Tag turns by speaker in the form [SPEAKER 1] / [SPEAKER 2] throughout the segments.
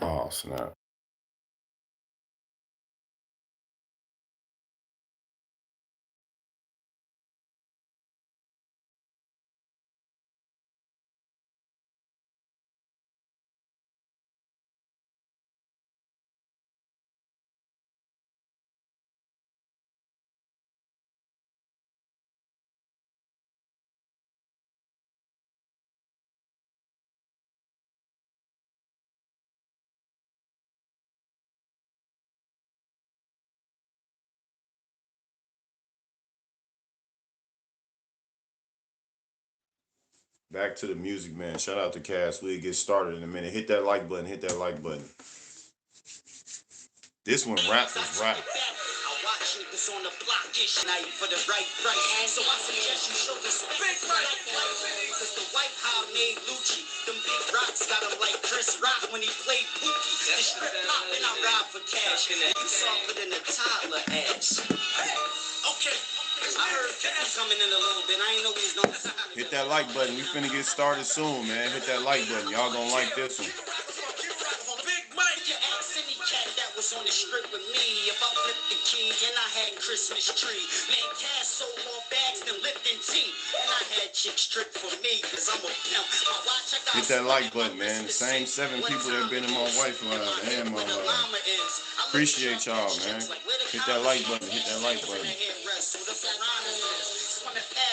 [SPEAKER 1] Oh, snap. Back to the music, man. Shout out to Cass. We'll get started in a minute. Hit that like button. Hit that like button. This one rap is rap. On the block ish night for the right price. So I suggest you show respect. Big right. Cause the white high made Lucci. Them big rocks got him like Chris Rock when he played Pookie. The strip pop and I ride for cash. You softer than a toddler ass. Hey, okay. I heard 50 coming in a little bit. I ain't know he's no. Hit that like button. We finna get started soon, man. Hit that like button. Y'all gonna like this one. That was on the strip with me. If I flipped the key and I had Christmas tree, man, cash sold more bags than Lipton tea. And I had chicks trick for me, cause I'm a pimp. My watch, I got hit that like button, man. The same 7 people that been in my wife and my appreciate y'all, man. Hit that like button. Hit that like button.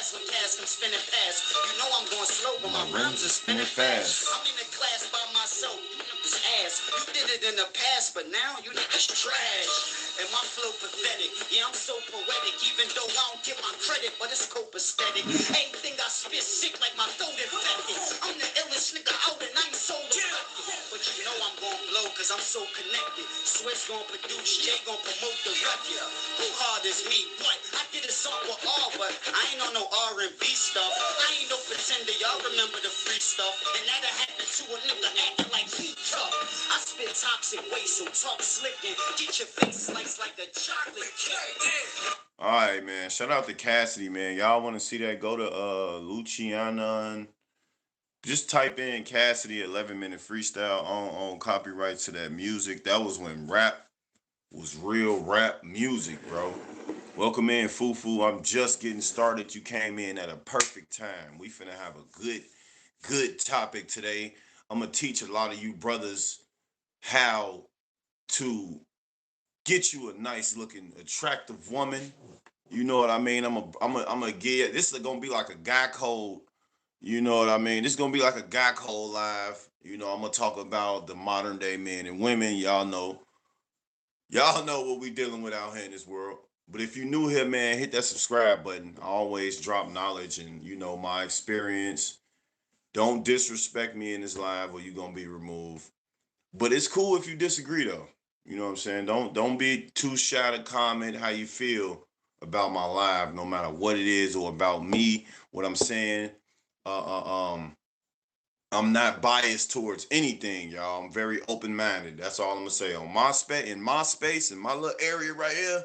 [SPEAKER 1] When cash come spinning fast, you know I'm going slow, but my rhymes are spinning fast. I'm in the class by myself, you niggas ass. You did it in the past, but now you niggas trash. And my flow pathetic, yeah, I'm so poetic, even though I don't get my credit, but it's copacetic. Anything I spit sick like my throat infected. I'm the illest nigga out and I ain't so effective. But you know I'm gon' blow, cause I'm so connected. Swiss gon' produce, Jay gon' promote the record. Who hard is me? What? I did a song with R, but I ain't on no R&B stuff. I ain't no pretender, y'all remember the free stuff. And that'll happen to a nigga acting like he tough. I spit toxic waste, so talk slick and get your face sliced like a chocolate cake. All right, man. Shout out to Cassidy, man. Y'all want to see that? Go to Luciana. Just type in Cassidy 11-minute freestyle on copyright to that music. That was when rap was real rap music, bro. Welcome in, Fufu. I'm just getting started. You came in at a perfect time. We finna have a good topic today. I'm gonna teach a lot of you brothers how to get you a nice looking, attractive woman. You know what I mean? I'm a get. This is gonna be like a guy code. You know what I mean? This is gonna be like a guy code live. You know, I'm gonna talk about the modern day men and women. Y'all know what we dealing with out here in this world. But if you're new here, man, hit that subscribe button. I always drop knowledge and my experience. Don't disrespect me in this live or you're gonna be removed. But it's cool if you disagree though. You know what I'm saying? Don't be too shy to comment how you feel about my live, no matter what it is or about me, what I'm saying. Uh, uh, um, I'm not biased towards anything, y'all. I'm very open minded. That's all I'm gonna say. On my space, in my little area right here,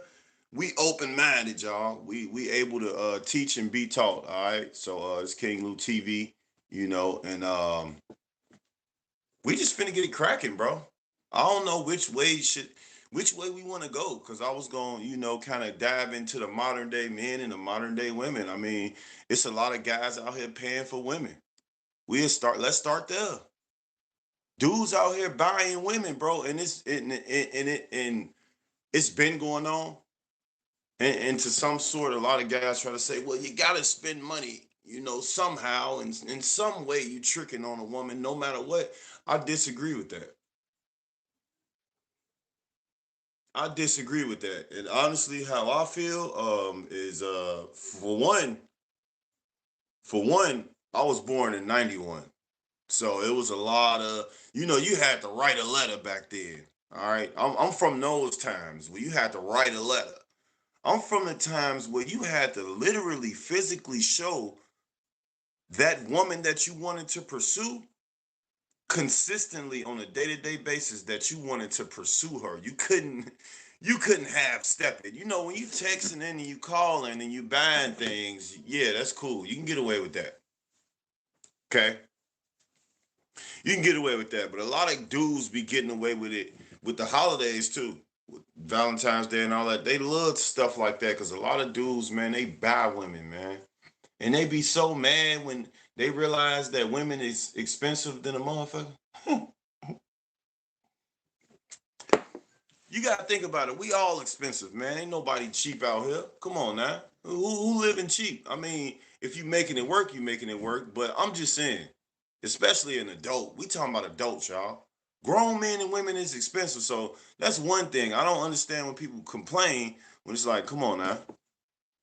[SPEAKER 1] we open minded, y'all. We able to teach and be taught. All right. So it's King Lou TV, and we just finna get it cracking, bro. I don't know which way we want to go, because I was going, kind of dive into the modern day men and the modern day women. I mean, it's a lot of guys out here paying for women. Let's start there. Dudes out here buying women, bro, and it's been going on. And to some sort, a lot of guys try to say, well, you gotta spend money, somehow, and in some way you tricking on a woman, no matter what. I disagree with that. I disagree with that. And honestly, how I feel is for one, I was born in 91. So it was a lot of, you had to write a letter back then. All right. I'm from those times where you had to write a letter. I'm from the times where you had to literally physically show that woman that you wanted to pursue consistently on a day-to-day basis that you wanted to pursue her. You couldn't have step it. When you texting in and you calling and you buying things, yeah, that's cool. You can get away with that. Okay.
[SPEAKER 2] You can get away with that, but a lot of dudes be getting away with it with the holidays too, with Valentine's Day and all that. They love stuff like that because a lot of dudes, man, they buy women, man, and they be so mad when they realize that women is expensive than a motherfucker. You gotta think about it. We all expensive, man. Ain't nobody cheap out here. Come on now. Who living cheap? I mean, if you making it work, you making it work. But I'm just saying, especially an adult. We talking about adults, y'all. Grown men and women is expensive. So that's one thing. I don't understand when people complain when it's like, come on now.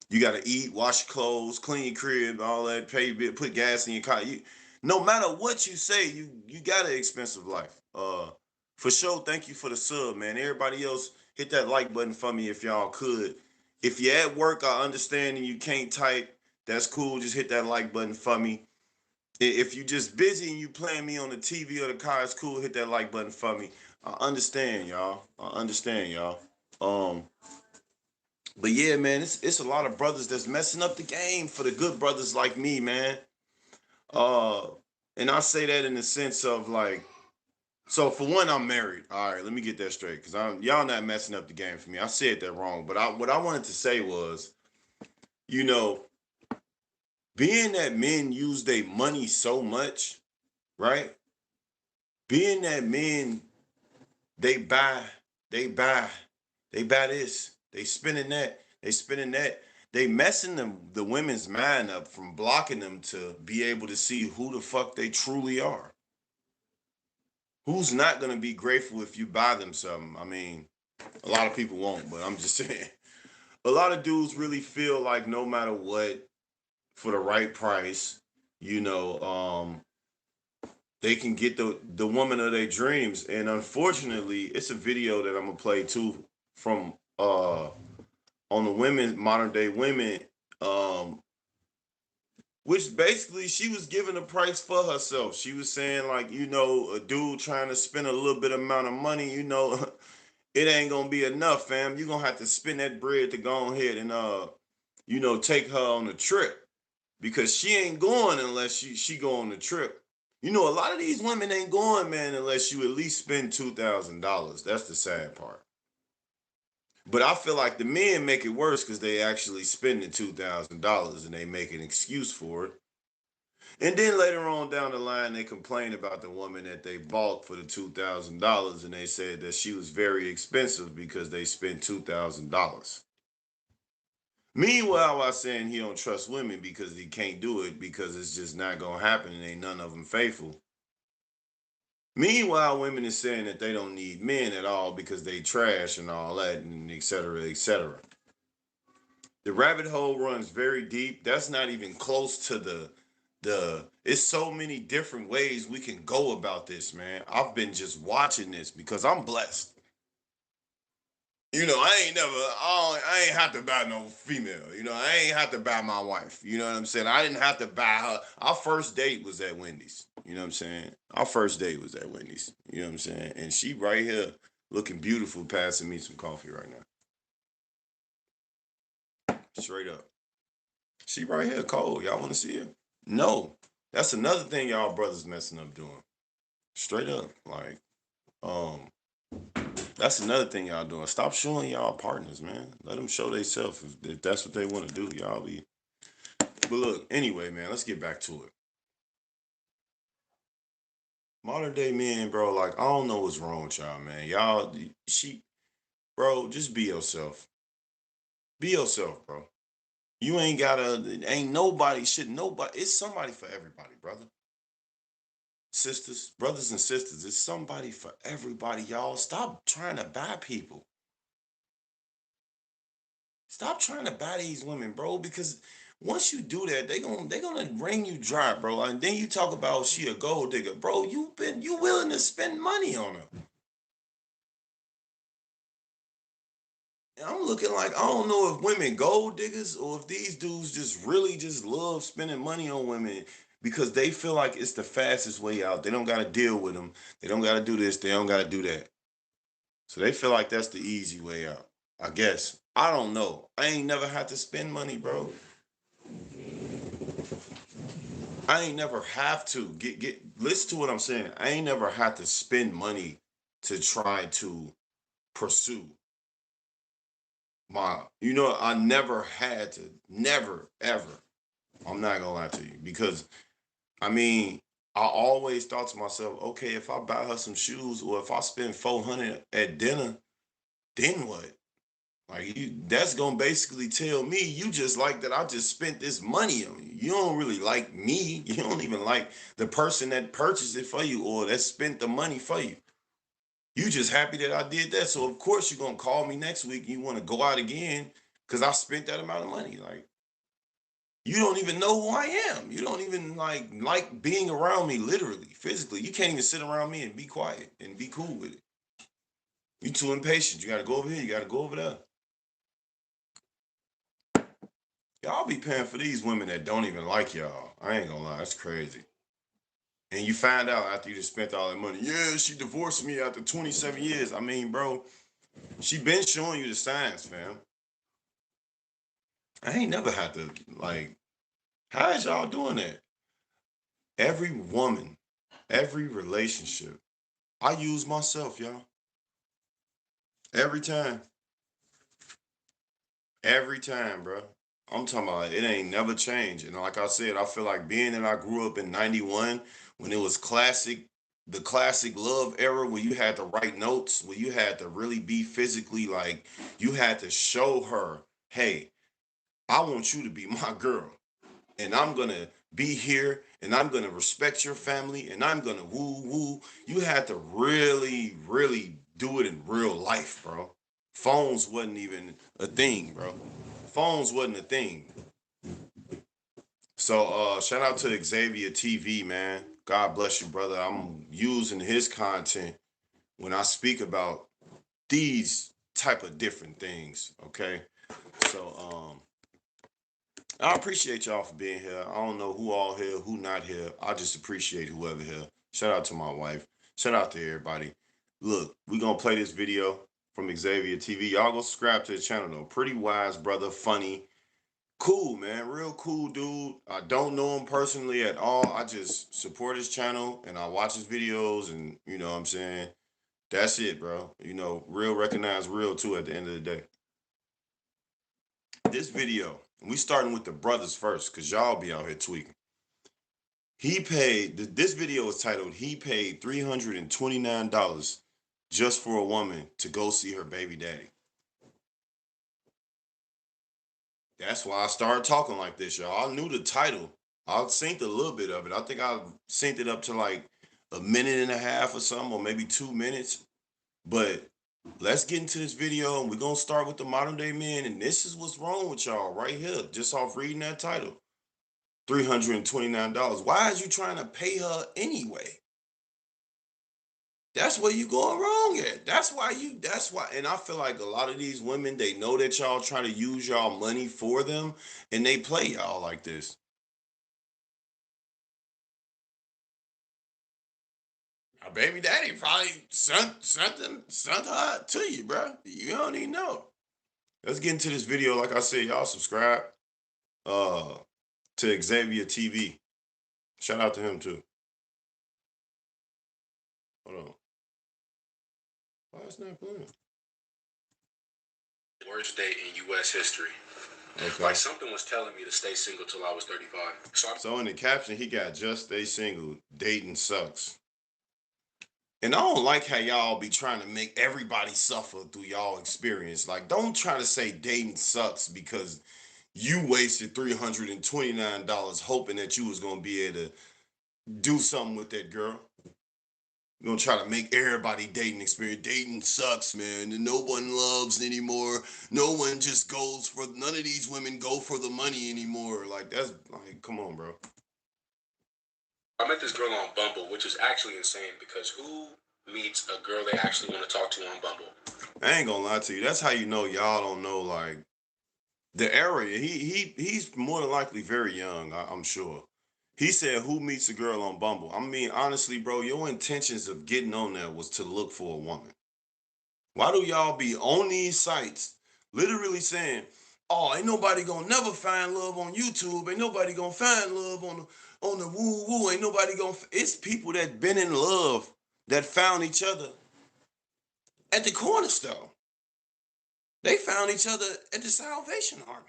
[SPEAKER 2] You gotta eat, wash your clothes, clean your crib, all that, pay your bill, put gas in your car. No matter what you say, you got an expensive life. For sure, thank you for the sub, man. Everybody else, hit that like button for me if y'all could. If you're at work, I understand and you can't type. That's cool. Just hit that like button for me. If you just busy and you playing me on the TV or the car, it's cool. Hit that like button for me. I understand, y'all. I understand, y'all. Um, but yeah, man, it's a lot of brothers that's messing up the game for the good brothers like me, man. Uh, and I say that in the sense of like, so for one, I'm married. All right, let me get that straight, because I'm y'all not messing up the game for me. I said that wrong, but what I wanted to say was, you know, being that men use their money so much, right? Being that men they buy, they buy, they buy this, they spending that, they spending that. They messing the women's mind up from blocking them to be able to see who the fuck they truly are. Who's not gonna be grateful if you buy them something? I mean, a lot of people won't, but I'm just saying. A lot of dudes really feel like no matter what, for the right price, you know, they can get the woman of their dreams. And unfortunately, it's a video that I'm gonna play too from on the women, modern day women, um, which basically she was giving a price for herself. She was saying like, you know, a dude trying to spend a little bit amount of money, you know, it ain't gonna be enough, fam. You're gonna have to spend that bread to go ahead and you know, take her on a trip because she ain't going unless she go on the trip. You know, a lot of these women ain't going, man, unless you at least spend $2,000. That's the sad part. But I feel like the men make it worse because they actually spending $2,000 and they make an excuse for it. And then later on down the line, they complain about the woman that they bought for the $2,000, and they said that she was very expensive because they spent $2,000. Meanwhile, I saying he don't trust women because he can't do it because it's just not gonna happen and ain't none of them faithful. Meanwhile, women is saying that they don't need men at all because they trash and all that and et cetera, et cetera. The rabbit hole runs very deep. That's not even close to the it's so many different ways we can go about this, man. I've been just watching this because I'm blessed. You know, I ain't have to buy no female. You know, I ain't have to buy my wife. You know what I'm saying? I didn't have to buy her. Our first date was at Wendy's. You know what I'm saying? Our first date was at Wendy's. You know what I'm saying? And she right here looking beautiful passing me some coffee right now. Straight up. She right here, cold. Y'all want to see her? No. That's another thing y'all brothers messing up doing. Straight up. Like, um, that's another thing y'all doing. Stop showing y'all partners, man. Let them show themselves if that's what they want to do. Y'all be. But look, anyway, man, let's get back to it. Modern day men, bro, like I don't know what's wrong with y'all, man. Y'all, bro, just be yourself. Be yourself, bro. You ain't gotta. Ain't nobody. Shit, nobody. It's somebody for everybody, brother. Sisters, brothers and sisters. It's somebody for everybody, y'all. Stop trying to buy people. Stop trying to buy these women, bro, because once you do that, they gonna wring you dry, bro. And then you talk about she a gold digger, bro. You willing to spend money on her. And I'm looking like I don't know if women gold diggers or if these dudes just really just love spending money on women because they feel like it's the fastest way out. They don't gotta deal with them. They don't gotta do this. They don't gotta do that. So they feel like that's the easy way out. I guess. I don't know. I ain't never had to spend money, bro. I ain't never have to listen to what I'm saying. I ain't never had to spend money to try to pursue I never had to, never, ever. I'm not gonna lie to you because I mean, I always thought to myself, okay, if I buy her some shoes or if I spend 400 at dinner, then what? Like that's gonna basically tell me you just like that I just spent this money on you. You don't really like me. You don't even like the person that purchased it for you or that spent the money for you. You just happy that I did that. So of course you're gonna call me next week and you want to go out again because I spent that amount of money. Like you don't even know who I am. You don't even like being around me literally, physically. You can't even sit around me and be quiet and be cool with it. You too impatient. You gotta go over here, you gotta go over there. Y'all be paying for these women that don't even like y'all. I ain't gonna lie, that's crazy. And you find out after you just spent all that money, yeah, she divorced me after 27 years. I mean, bro, she been showing you the signs, fam. I ain't never had to, like, how is y'all doing that? Every woman, every relationship, I use myself, y'all. Every time. Every time, bro. I'm talking about it ain't never changed. And like I said, I feel like being that I grew up in 91 when it was the classic love era where you had to write notes, where you had to really be physically like you had to show her, hey, I want you to be my girl. And I'm gonna be here and I'm gonna respect your family and I'm gonna woo woo. You had to really, really do it in real life, bro. Phones wasn't even a thing, bro. Phones wasn't a thing. So shout out to Xavier TV, man. God bless you, brother. I'm using his content when I speak about these type of different things. Okay. So I appreciate y'all for being here. I don't know who all here, who not here. I just appreciate whoever here. Shout out to my wife. Shout out to everybody. Look, we gonna play this video from Xavier TV. Y'all go subscribe to the channel though. Pretty wise brother, funny, cool man, real cool dude. I don't know him personally at all. I just support his channel and I watch his videos and you know what I'm saying. That's it, bro. You know, real recognize real too at the end of the day. This video, we starting with the brothers first, cause y'all be out here tweaking. This video is titled, he paid $329 just for a woman to go see her baby daddy. That's why I started talking like this, y'all. I knew the title. I synced a little bit of it. I think I synced it up to like a minute and a half or something, or maybe 2 minutes. But let's get into this video, and we're gonna start with the modern day men. And this is what's wrong with y'all right here, just off reading that title. $329. Why is you trying to pay her anyway? That's where you going wrong at. That's why, and I feel like a lot of these women, they know that y'all trying to use y'all money for them, and they play y'all like this. A baby daddy probably sent her to you, bro. You don't even know. Let's get into this video. Like I said, y'all subscribe uh to Xavier TV. Shout out to him too. Hold on. Why is not playing?
[SPEAKER 3] Worst date in U.S. history.
[SPEAKER 2] Okay.
[SPEAKER 3] Like something was telling me to stay single till I was 35.
[SPEAKER 2] So in the caption, he got just stay single. Dating sucks. And I don't like how y'all be trying to make everybody suffer through y'all experience. Like, don't try to say dating sucks because you wasted $329 hoping that you was gonna be able to do something with that girl. You're gonna try to make everybody dating experience. Dating sucks, man. And no one loves anymore. No one just goes for none of these women go for the money anymore. Like that's like, come on, bro.
[SPEAKER 3] I met this girl on Bumble, which is actually insane because who meets a girl they actually want to talk to on Bumble?
[SPEAKER 2] I ain't gonna lie to you. That's how you know y'all don't know like the area. He's more than likely very young, I'm sure. He said, "Who meets a girl on Bumble?" I mean, honestly, bro, your intentions of getting on there was to look for a woman. Why do y'all be on these sites literally saying, "Oh, ain't nobody gonna never find love on YouTube. Ain't nobody gonna find love on the woo woo. Ain't nobody gonna. It's people that been in love that found each other at the corner store. They found each other at the Salvation Army.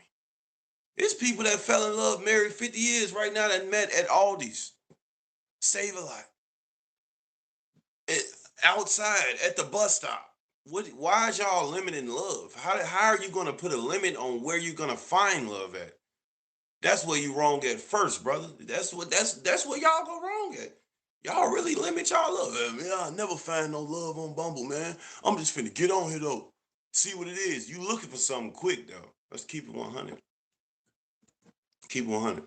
[SPEAKER 2] It's people that fell in love, married 50 years right now that met at Aldi's, Save a Lot, outside at the bus stop. Why is y'all limiting love? How are you gonna put a limit on where you're gonna find love at? That's where you wrong at first, brother. That's where y'all go wrong at. Y'all really limit y'all love. Man, I never find no love on Bumble, man. I'm just finna get on here though. See what it is. You looking for something quick though. Let's keep it 100. Keep it 100.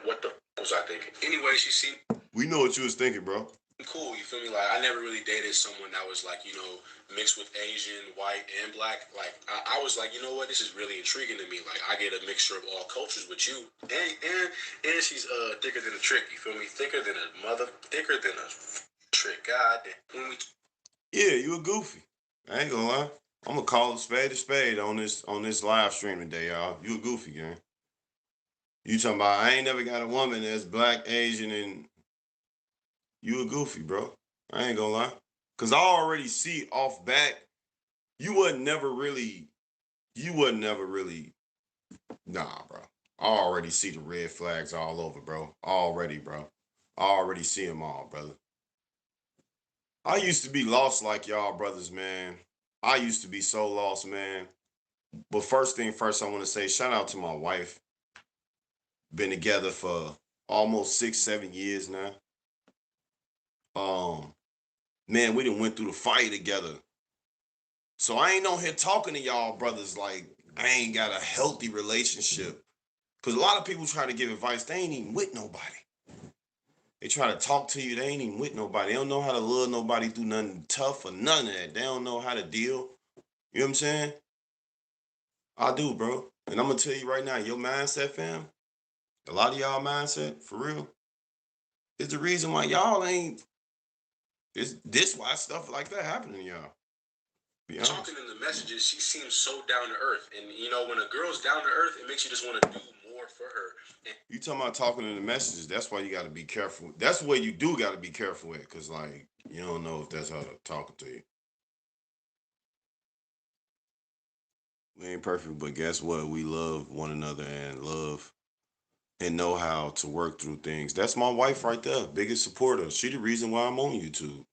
[SPEAKER 3] What the was I thinking? Anyway, she seemed
[SPEAKER 2] We know what you was thinking, bro.
[SPEAKER 3] cool. You feel me? Like I never really dated someone that was like, you know, mixed with Asian, white, and black. Like I was like, you know what? This is really intriguing to me. Like I get a mixture of all cultures with you, and she's thicker than a trick. You feel me? Thicker than a trick. God damn.
[SPEAKER 2] Yeah, you a goofy. I ain't gonna lie. I'm gonna call a spade on this live stream today, y'all. You a goofy, gang. You talking about I ain't never got a woman that's black, Asian, and you a goofy, bro. I ain't gonna lie. Cause I already see off back, you wasn't never really, nah, bro. I already see the red flags all over, bro. Already, bro. I already see them all, brother. I used to be lost like y'all brothers, man. I used to be so lost, man. But first thing first, I want to say shout out to my wife. Been together for almost 6, 7 years now. Um, Man, we done went through the fire together. So I ain't on here talking to y'all brothers like I ain't got a healthy relationship. Cause a lot of people try to give advice, they ain't even with nobody. They try to talk to you, they ain't even with nobody. They don't know how to love nobody through nothing tough or none of that. They don't know how to deal. You know what I'm saying? I do, bro. And I'm gonna tell you right now, your mindset, fam, a lot of y'all mindset, for real, is the reason why y'all ain't, it's this why stuff like that happening to y'all. Be honest.
[SPEAKER 3] Talking in the messages, she seems so down to earth, and you know when a girl's down to earth, it makes you just want to do more for her. And
[SPEAKER 2] You talking about talking in the messages, that's why you gotta be careful. That's the way you do gotta be careful with, cause like you don't know if that's how they're talking to you. We ain't perfect, but guess what? We love one another and love and know how to work through things. That's my wife right there, biggest supporter. She the reason why I'm on YouTube.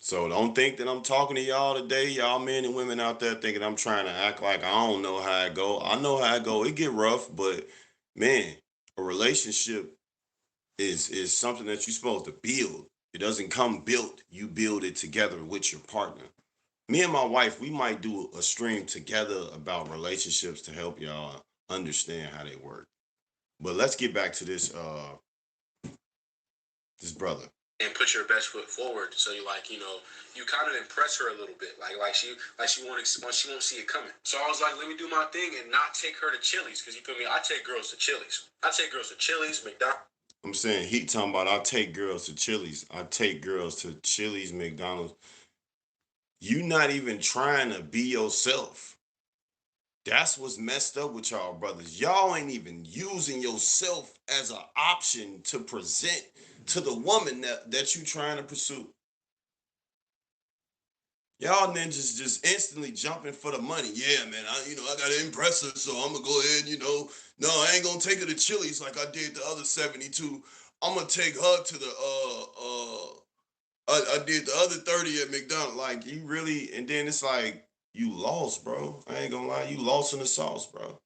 [SPEAKER 2] So don't think that I'm talking to y'all today, y'all men and women out there thinking I'm trying to act like I don't know how it go. I know how it go. It get rough, but man, a relationship is something that you're supposed to build. It doesn't come built. You build it together with your partner. Me and my wife, we might do a stream together about relationships to help y'all understand how they work. But let's get back to this brother.
[SPEAKER 3] and put your best foot forward. So you like, you know, you kind of impress her a little bit, like she won't see it coming. So I was like, let me do my thing and not take her to Chili's, because you feel me. I take girls to Chili's. I take girls to Chili's, McDonald's.
[SPEAKER 2] I'm saying he talking about I take girls to Chili's. I take girls to Chili's, McDonald's. You not even trying to be yourself. That's what's messed up with y'all brothers. Y'all ain't even using yourself as an option to present to the woman that you trying to pursue. Y'all ninjas just instantly jumping for the money. Yeah, man, I gotta impress her, so I'm gonna go ahead, no, I ain't gonna take her to Chili's like I did the other 72. I'm gonna take her to the I did the other 30 at McDonald's. Like you really, and then it's like you lost, bro. I ain't gonna lie, you lost in the sauce, bro.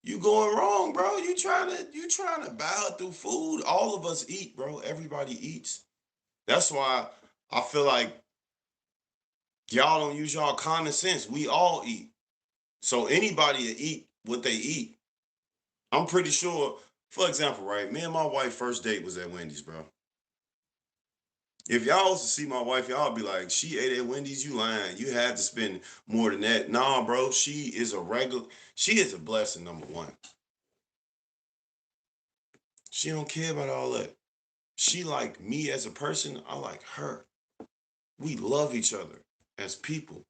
[SPEAKER 2] You going wrong, bro. You trying to bow through food. All of us eat, bro. Everybody eats. That's why I feel like y'all don't use y'all common sense. We all eat. So anybody that eat what they eat. I'm pretty sure, for example, right? Me and my wife first date was at Wendy's, bro. If y'all was to see my wife, y'all be like, she ate at Wendy's, you lying. You had to spend more than that. Nah, bro, she is a blessing, number one. She don't care about all that. She like me as a person, I like her. We love each other as people.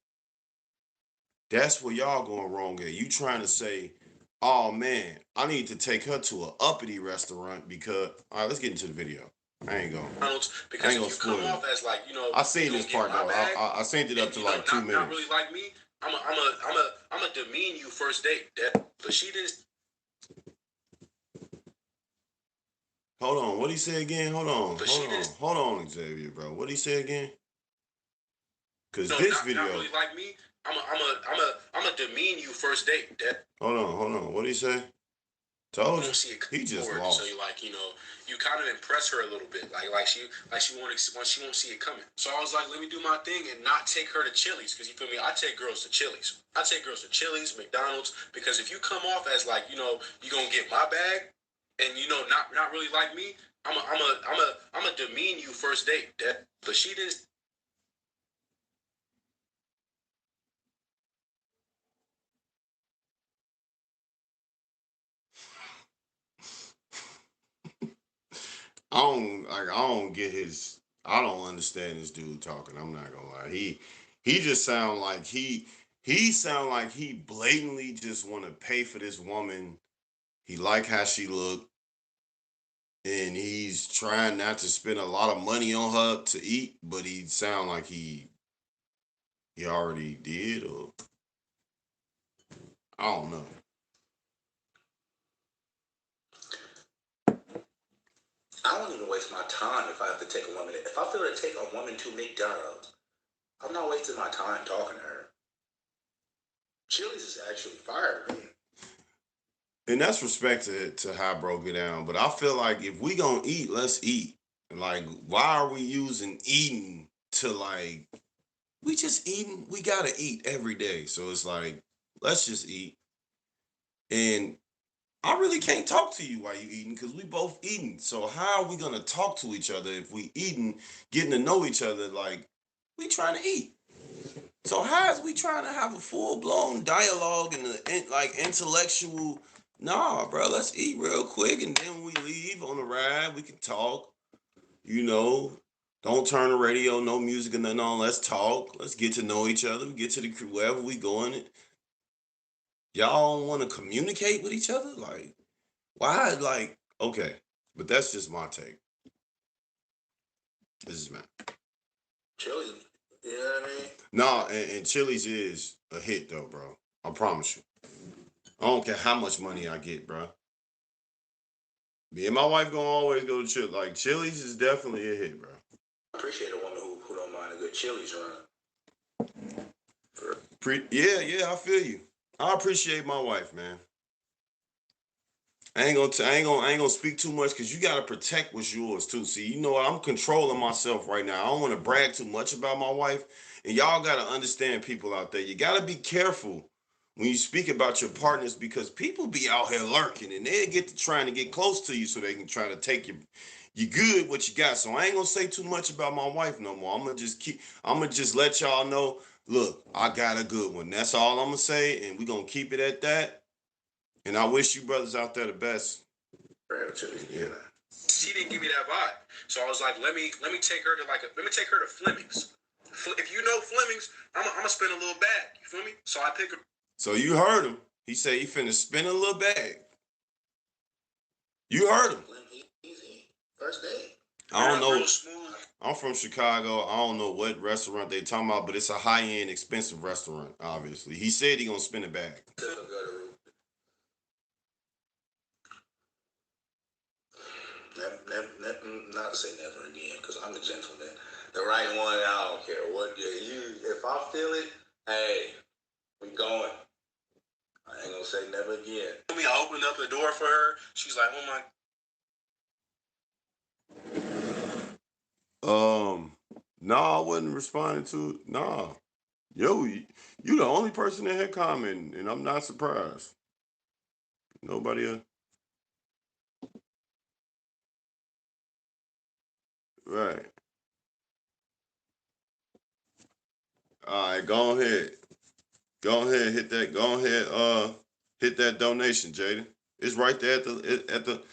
[SPEAKER 2] That's where y'all going wrong at. You trying to say Oh man, I need to take her to a uppity restaurant because all right, let's get into the video. I ain't gonna
[SPEAKER 3] McDonald's,
[SPEAKER 2] I
[SPEAKER 3] because
[SPEAKER 2] ain't
[SPEAKER 3] if
[SPEAKER 2] gonna
[SPEAKER 3] you come
[SPEAKER 2] spoil it.
[SPEAKER 3] off as like,
[SPEAKER 2] I
[SPEAKER 3] you
[SPEAKER 2] seen
[SPEAKER 3] gonna
[SPEAKER 2] this
[SPEAKER 3] get
[SPEAKER 2] part
[SPEAKER 3] my
[SPEAKER 2] though.
[SPEAKER 3] bag,
[SPEAKER 2] I sent it up
[SPEAKER 3] and
[SPEAKER 2] to like two
[SPEAKER 3] not really
[SPEAKER 2] minutes.
[SPEAKER 3] like me, I'm a demean you first date. But she didn't.
[SPEAKER 2] Hold on, what he say again?
[SPEAKER 3] But she didn't.
[SPEAKER 2] Hold on, Xavier, bro. What he say again? Cause
[SPEAKER 3] No,
[SPEAKER 2] this
[SPEAKER 3] not
[SPEAKER 2] video.
[SPEAKER 3] really like me. I'm a demean you first date. That
[SPEAKER 2] Hold on. What he say?
[SPEAKER 3] you
[SPEAKER 2] Told you.
[SPEAKER 3] don't see it
[SPEAKER 2] He just
[SPEAKER 3] forward, so
[SPEAKER 2] lost.
[SPEAKER 3] you like, you kind of impress her a little bit, like she won't see it coming. So I was like, let me do my thing and not take her to Chili's, because you feel me. I take girls to Chili's. I take girls to Chili's, McDonald's, because if you come off as like, you gonna get my bag, and not really like me, I'm a demean you first date. But she didn't.
[SPEAKER 2] I don't get his. I don't understand this dude talking. I'm not gonna lie. He just sound like he sound like he blatantly just want to pay for this woman. He like how she look, and he's trying not to spend a lot of money on her to eat, but he sound like he already did, or I don't know.
[SPEAKER 3] I don't even waste my time if I have to take a woman. If I feel to take a woman to McDonald's, I'm not wasting my time talking to her. Chili's is actually fire to me.
[SPEAKER 2] And that's respect to how bro get down. But I feel like if we gonna eat, let's eat. Like, why are we using eating to like we just eating? We gotta eat every day. So it's like, let's just eat. And I really can't talk to you while you eating because we both eating. So how are we gonna talk to each other if we eating, getting to know each other? Like, we trying to eat. So how is we trying to have a full blown dialogue and like intellectual? Nah, bro. Let's eat real quick and then when we leave on the ride, we can talk. You know, don't turn the radio, no music or nothing on. Let's talk. Let's get to know each other. Get to the wherever we going. Y'all want to communicate with each other? Like, why? Like, okay, but that's just my take. This is man.
[SPEAKER 3] Chili's, you know what I mean?
[SPEAKER 2] Nah, and Chili's is a hit though, bro. I promise you. I don't care how much money I get, bro. Me and my wife gonna always go to Chili's. Like Chili's is definitely a hit, bro.
[SPEAKER 3] I appreciate a woman who don't mind a good Chili's run.
[SPEAKER 2] Yeah, I feel you. I appreciate my wife, man. I ain't gonna speak too much because you gotta protect what's yours too. See, you know what? I'm controlling myself right now. I don't want to brag too much about my wife, and y'all gotta understand people out there. You gotta be careful when you speak about your partners because people be out here lurking and they get to trying to get close to you so they can try to take you good what you got. So I ain't gonna say too much about my wife no more. I'm gonna just let y'all know. Look, I got a good one. That's all I'm gonna say, and we gonna keep it at that. And I wish you brothers out there the best.
[SPEAKER 3] Yeah. She didn't give me that vibe, so I was like, let me take her to let me take her to Fleming's. If you know Fleming's, I'm gonna spend a little bag. You feel me? So I pick her.
[SPEAKER 2] So you heard him. He said he finna spin a little bag. You heard him.
[SPEAKER 3] Easy first day.
[SPEAKER 2] I don't know.
[SPEAKER 3] Real smooth.
[SPEAKER 2] I'm from Chicago. I don't know what restaurant they talking about, but it's a high end, expensive restaurant. Obviously, he said he gonna spin a bag.
[SPEAKER 3] Not say never again, because I'm a gentleman. The right one, I don't care what you. If I feel it, hey, we going. I ain't gonna say never again. I opened up the door for her. She's like, "Oh my."
[SPEAKER 2] Nah, I wasn't responding to it. Nah, yo, you the only person that had commented, and I'm not surprised. Nobody else. Right. All right, go ahead. Go ahead, hit that. Go ahead, hit that donation, Jaden. It's right there at the.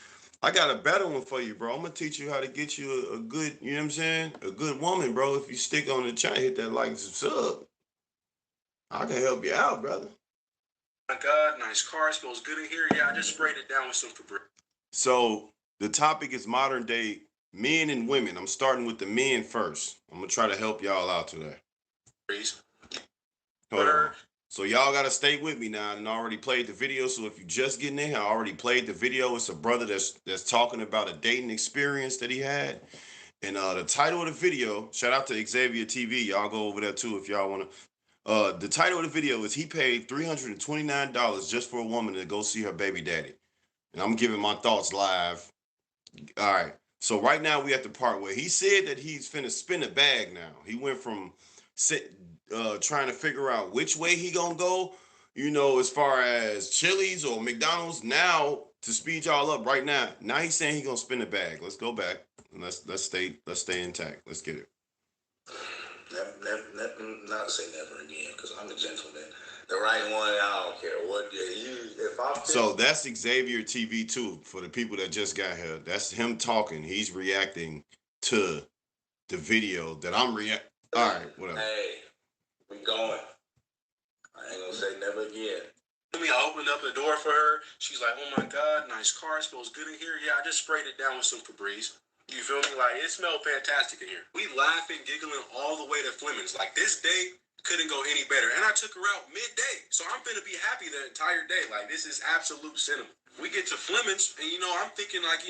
[SPEAKER 2] I got a better one for you, bro. I'm gonna teach you how to get you a good, you know what I'm saying, a good woman, bro. If you stick on the channel, hit that like and sub. I can help you out, brother.
[SPEAKER 3] My God, nice car. Smells good in here. Yeah, I just sprayed it down with some Febreze.
[SPEAKER 2] So the topic is modern day men and women. I'm starting with the men first. I'm gonna try to help y'all out today. Hold on. So y'all gotta stay with me now. And I already played the video. So if you just getting in here, I already played the video. It's a brother that's talking about a dating experience that he had. And the title of the video, shout out to Xavier TV. Y'all go over there too if y'all wanna. The title of the video is he paid $329 just for a woman to go see her baby daddy. And I'm giving my thoughts live. All right. So right now we at the part where he said that he's finna spin a bag now. He went from trying to figure out which way he gonna go, as far as Chili's or McDonald's. Now to speed y'all up right now. Now he's saying he gonna spin a bag. Let's go back and let's stay intact. Let's get it.
[SPEAKER 1] Never, not say never again, because I'm a gentleman. The right one, I don't care what if I.
[SPEAKER 2] So that's Xavier TV too. For the people that just got here, that's him talking. He's reacting to the video that I'm reacting. All right, whatever.
[SPEAKER 1] Hey, we going. I ain't gonna say never again.
[SPEAKER 3] I opened up the door for her. She's like, "Oh my God, nice car. Smells good in here." Yeah, I just sprayed it down with some Febreze. You feel me? Like, it smelled fantastic in here. We laughing, giggling all the way to Fleming's. Like, this day couldn't go any better. And I took her out midday. So I'm finna be happy the entire day. Like, this is absolute cinema. We get to Fleming's, and, I'm thinking, like,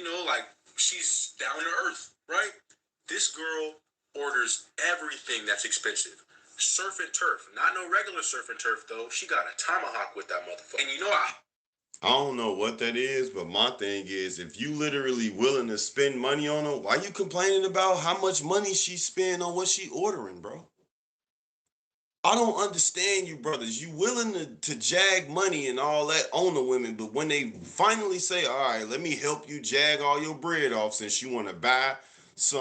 [SPEAKER 3] she's down to earth, right? This girl orders everything that's expensive. Surf and turf. Not no regular surf and turf, though. She got a tomahawk with that motherfucker. And
[SPEAKER 2] I don't know what that is, but my thing is, if you literally willing to spend money on her, why you complaining about how much money she spend on what she ordering, bro? I don't understand you brothers. You willing to jag money and all that on the women, but when they finally say, all right, let me help you jag all your bread off since you want to buy this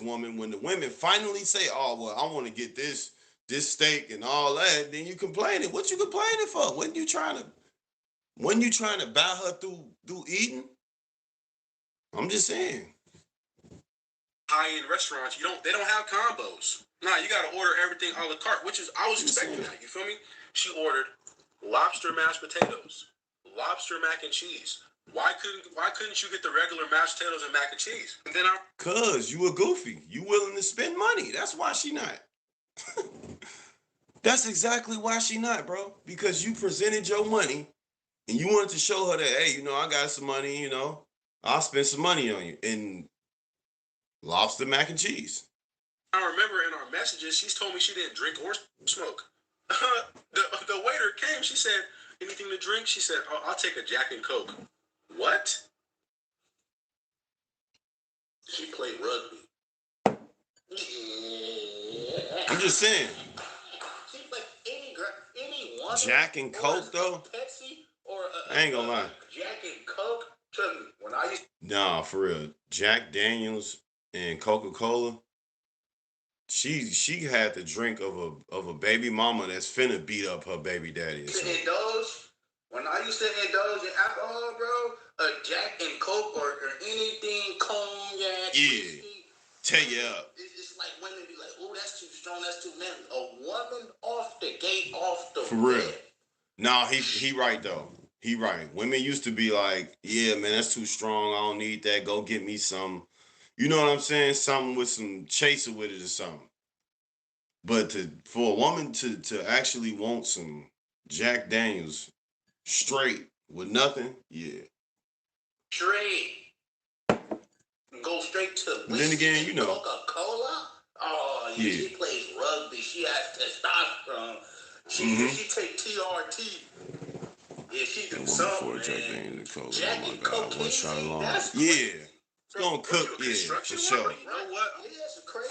[SPEAKER 2] woman, when the women finally say, oh, well, I want to get this steak and all that, then you complaining. What you complaining for? When you trying to buy her through eating? I'm just saying.
[SPEAKER 3] High-end restaurants, they don't have combos. Nah, you gotta order everything a la carte, which is, I was expecting that. You feel me? She ordered lobster mashed potatoes, lobster mac and cheese. Why couldn't you get the regular mashed potatoes and mac and cheese? And then
[SPEAKER 2] Cause you a goofy. You willing to spend money. That's why she not. That's exactly why she not, bro. Because you presented your money and you wanted to show her that, hey, I got some money, I'll spend some money on you. And lobster mac and cheese.
[SPEAKER 3] I remember in our messages, she's told me she didn't drink or smoke. The waiter came. She said, anything to drink? She said, I'll take a Jack and Coke. What?
[SPEAKER 1] She played rugby.
[SPEAKER 2] I'm just saying.
[SPEAKER 1] She played anyone.
[SPEAKER 2] Jack and Coke, though?
[SPEAKER 1] Pepsi or
[SPEAKER 2] I ain't gonna lie.
[SPEAKER 1] Jack and Coke. Trust me, when I used.
[SPEAKER 2] Nah, for real. Jack Daniels and Coca-Cola. She had the drink of a baby mama that's finna beat up her baby daddy.
[SPEAKER 1] When I used to indulge in alcohol, bro, a Jack and Coke or anything, cognac.
[SPEAKER 2] Yeah. Tear you up.
[SPEAKER 1] It's like women be like, oh, that's too strong, that's too man. A woman off the gate, off the
[SPEAKER 2] for real.
[SPEAKER 1] bed.
[SPEAKER 2] No, he right though. He right. Women used to be like, yeah, man, that's too strong. I don't need that. Go get me some. You know what I'm saying? Something with some chaser with it or something. But for a woman to actually want some Jack Daniels straight with nothing, yeah.
[SPEAKER 1] Straight. Go straight to whiskey.
[SPEAKER 2] Then again,
[SPEAKER 1] Coca-Cola. Oh, yeah. She plays rugby. She has testosterone. She take TRT. Yeah, she do something, man. Jack Daniels and Coke.
[SPEAKER 2] Jack and Coke. Yeah. It's gonna cook, yeah, for sure.
[SPEAKER 3] You know what?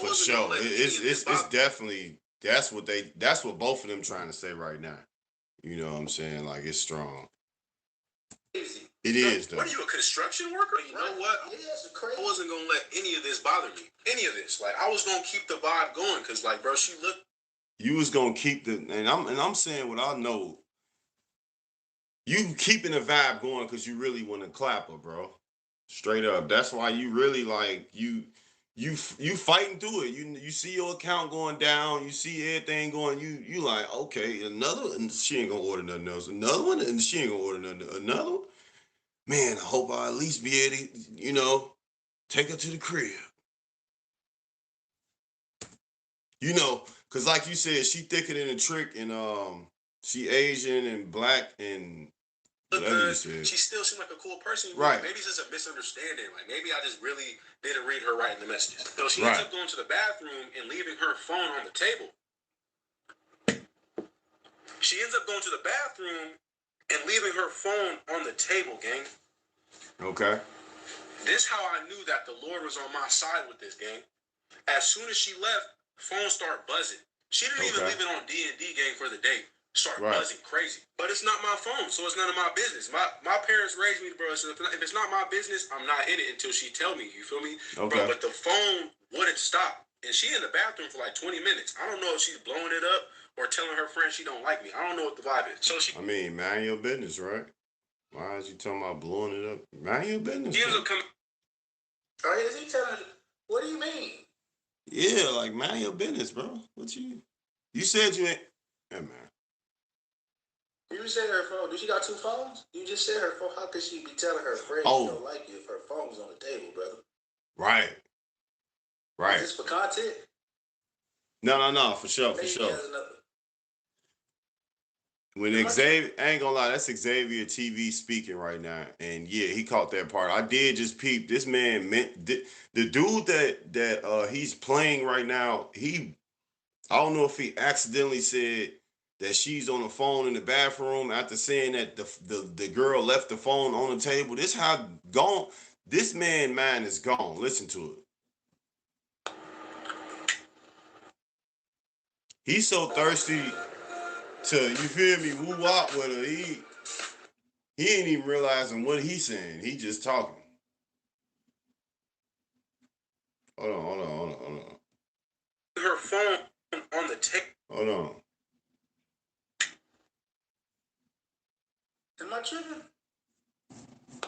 [SPEAKER 2] For sure. It's definitely that's what both of them trying to say right now. You know what I'm saying? Like, it's strong. It is though.
[SPEAKER 3] What are you, a construction worker? You know what? I wasn't gonna let any of this bother me. Any of this. Like, I was gonna keep the vibe going because, like, bro, she looked.
[SPEAKER 2] You was gonna keep I'm saying what I know. You keeping the vibe going because you really want to clap her, bro. Straight up. That's why you really like you you fighting through it. You see your account going down. You see everything going. You like, okay, another, and she ain't gonna order nothing else. Another one, and she ain't gonna order nothing. Another one. Man, I hope I at least be able to, take her to the crib. Cause like you said, she thicker than a trick, and she Asian and black and whatever you said.
[SPEAKER 3] She still seemed like a cool person.
[SPEAKER 2] Right.
[SPEAKER 3] Maybe it's just a misunderstanding. Like maybe I just really didn't read her right in the messages. So she ends up going to the bathroom and leaving her phone on the table. She ends up going to the bathroom and leaving her phone on the table, gang.
[SPEAKER 2] Okay.
[SPEAKER 3] This how I knew that the Lord was on my side with this, gang. As soon as she left, phone started buzzing. She didn't even leave it on D&D, gang, for the day. Start buzzing crazy. But it's not my phone, so it's none of my business. My parents raised me, bro. So if it's not my business, I'm not in it until she tell me. You feel me? Okay. Bro, but the phone wouldn't stop. And she in the bathroom for like 20 minutes. I don't know if she's blowing it up or telling her friend she don't like me. I don't know what the vibe is. So she...
[SPEAKER 2] I mean, mind your business, right? Why is you talking about blowing it up? Mind your business.
[SPEAKER 3] She ends up coming...
[SPEAKER 1] Oh, is he telling... What do you mean?
[SPEAKER 2] Yeah, like, mind your business, bro. What you... You said you ain't... Yeah, man.
[SPEAKER 1] You said her phone. Did she got two phones? You just said her phone. How could she be telling her friend she don't like you if her phone's on the table, brother?
[SPEAKER 2] Right.
[SPEAKER 1] Is this for content?
[SPEAKER 2] No, for sure,
[SPEAKER 1] Maybe
[SPEAKER 2] for sure.
[SPEAKER 1] Another...
[SPEAKER 2] When Xavier, I ain't gonna lie, that's Xavier TV speaking right now, and yeah, he caught that part. I did just peep. This man meant the dude that he's playing right now. I don't know if he accidentally said that she's on the phone in the bathroom after saying that the girl left the phone on the table. This how gone. This man mind is gone. Listen to it. He's so thirsty to, you feel me, woo wop with her. He ain't even realizing what he's saying. He just talking. Hold on.
[SPEAKER 3] Her phone on the table.
[SPEAKER 2] Hold on.
[SPEAKER 1] Am I tripping?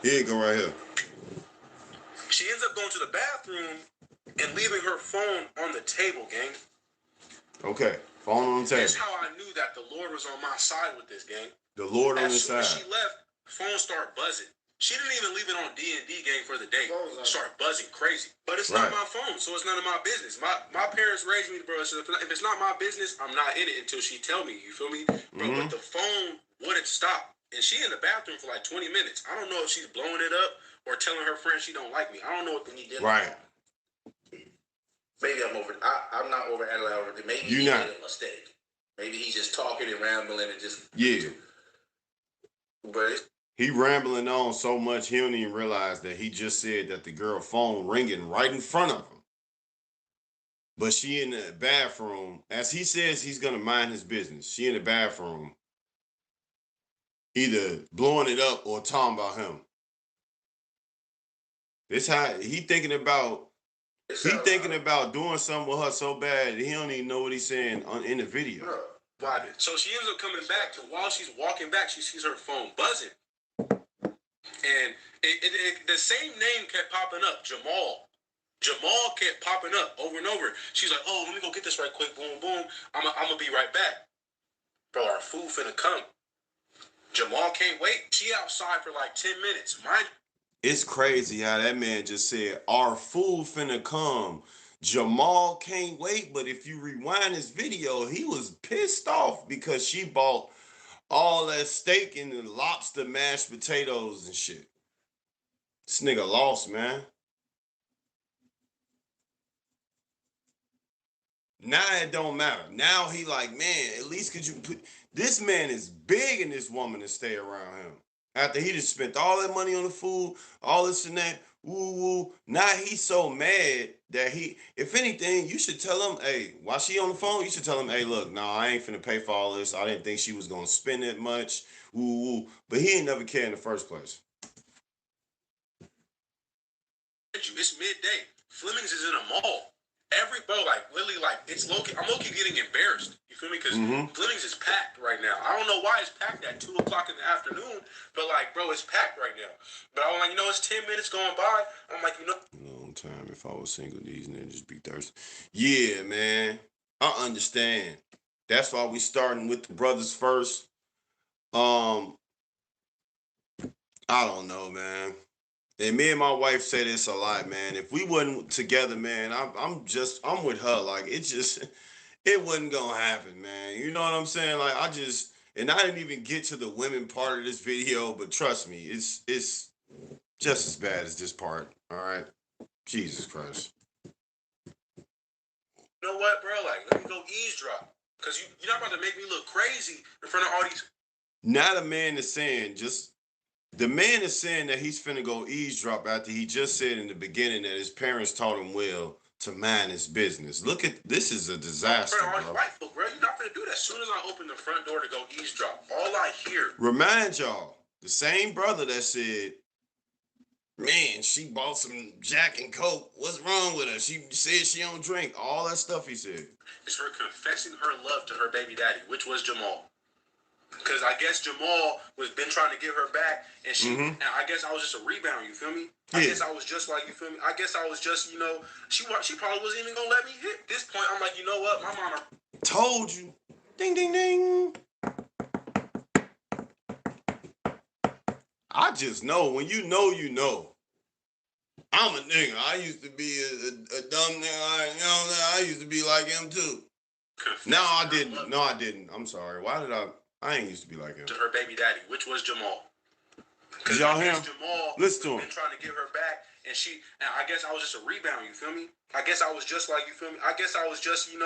[SPEAKER 2] Here you go right here.
[SPEAKER 3] She ends up going to the bathroom and leaving her phone on the table, gang.
[SPEAKER 2] Okay, phone on the table.
[SPEAKER 3] That's how I knew that the Lord was on my side with this, gang.
[SPEAKER 2] The Lord on his side.
[SPEAKER 3] As soon as she left, phone started buzzing. She didn't even leave it on D&D, gang, for the day. Start buzzing crazy. But it's not my phone, so it's none of my business. My parents raised me, bro. So if it's not my business, I'm not in it until she tell me. You feel me? Bro, but the phone wouldn't stop. And she in the bathroom for like 20 minutes. I don't know if she's blowing it up or telling her friend she don't like me. I don't know what the need.
[SPEAKER 2] Right.
[SPEAKER 1] Maybe I'm not over analyzing. Maybe he made a mistake. Maybe he's just talking and rambling and just...
[SPEAKER 2] Yeah.
[SPEAKER 1] But
[SPEAKER 2] he rambling on so much, he don't even realize that he just said that the girl phone ringing right in front of him. But she in the bathroom. As he says, he's going to mind his business. She in the bathroom, either blowing it up or talking about him. This how he thinking about... He thinking about doing something with her so bad he don't even know what he's saying in the video.
[SPEAKER 3] So she ends up coming back, and while she's walking back, she sees her phone buzzing. And the same name kept popping up, Jamal. Jamal kept popping up over and over. She's like, oh, let me go get this right quick. Boom, boom. I'm going to be right back. Bro, our food finna come. Jamal can't wait. She outside for like 10 minutes.
[SPEAKER 2] It's crazy how that man just said, our food finna come. Jamal can't wait, but if you rewind his video, he was pissed off because she bought all that steak and the lobster mashed potatoes and shit. This nigga lost, man. Now it don't matter. Now he like, man, at least could you put... This man is begging this woman to stay around him. After he just spent all that money on the food, all this and that, woo. Now he's so mad that if anything, you should tell him, hey, while she on the phone, you should tell him, hey, look, no, I ain't finna pay for all this. I didn't think she was gonna spend that much, woo. But he ain't never cared in the first place.
[SPEAKER 3] It's midday. Fleming's is in a mall. like literally, like it's I'm low-key getting embarrassed. You feel me? Because Fleming's is packed right now. I don't know why it's packed at 2 o'clock in the afternoon, but like, bro, it's packed right now. But I was like, it's 10 minutes going by. I'm like,
[SPEAKER 2] long time. If I was single, these niggas be thirsty. Yeah, man. I understand. That's why we starting with the brothers first. I don't know, man. And me and my wife say this a lot, man. If we wasn't together, man, I'm with her. Like it wasn't gonna happen, man. You know what I'm saying? Like and I didn't even get to the women part of this video, but trust me, it's just as bad as this part. All right, Jesus Christ.
[SPEAKER 3] You know what, bro? Like, let me go eavesdrop, cause you're not about to make me look crazy in front of all these.
[SPEAKER 2] Now the man is saying that he's finna go eavesdrop after he just said in the beginning that his parents taught him well to mind his business. Look at this is a disaster, bro.
[SPEAKER 3] White folk, bro, you're not gonna do that. As soon as I open the front door to go eavesdrop, all I hear.
[SPEAKER 2] Remind y'all, the same brother that said, man, she bought some Jack and Coke. What's wrong with her? She said she don't drink. All that stuff he said.
[SPEAKER 3] It's her confessing her love to her baby daddy, which was Jamal. Because I guess Jamal was been trying to get her back, and and I guess I was just a rebound. You feel me? I guess I was just like, you feel me? I guess I was just, she probably wasn't even gonna let me hit. At this point, I'm like, you know what? My mama
[SPEAKER 2] told you. Ding ding ding. I just know when you know, you know. I'm a nigga. I used to be a dumb nigga. I used to be like him too. No, I didn't. No, I didn't. I'm sorry. Why did I ain't used to be like him.
[SPEAKER 3] To her baby daddy, which was Jamal.
[SPEAKER 2] Did y'all hear him?
[SPEAKER 3] Jamal
[SPEAKER 2] listen to him.
[SPEAKER 3] Been trying to get her back, and I guess I was just a rebound. You feel me? I guess I was just like, you feel me? I guess I was just, she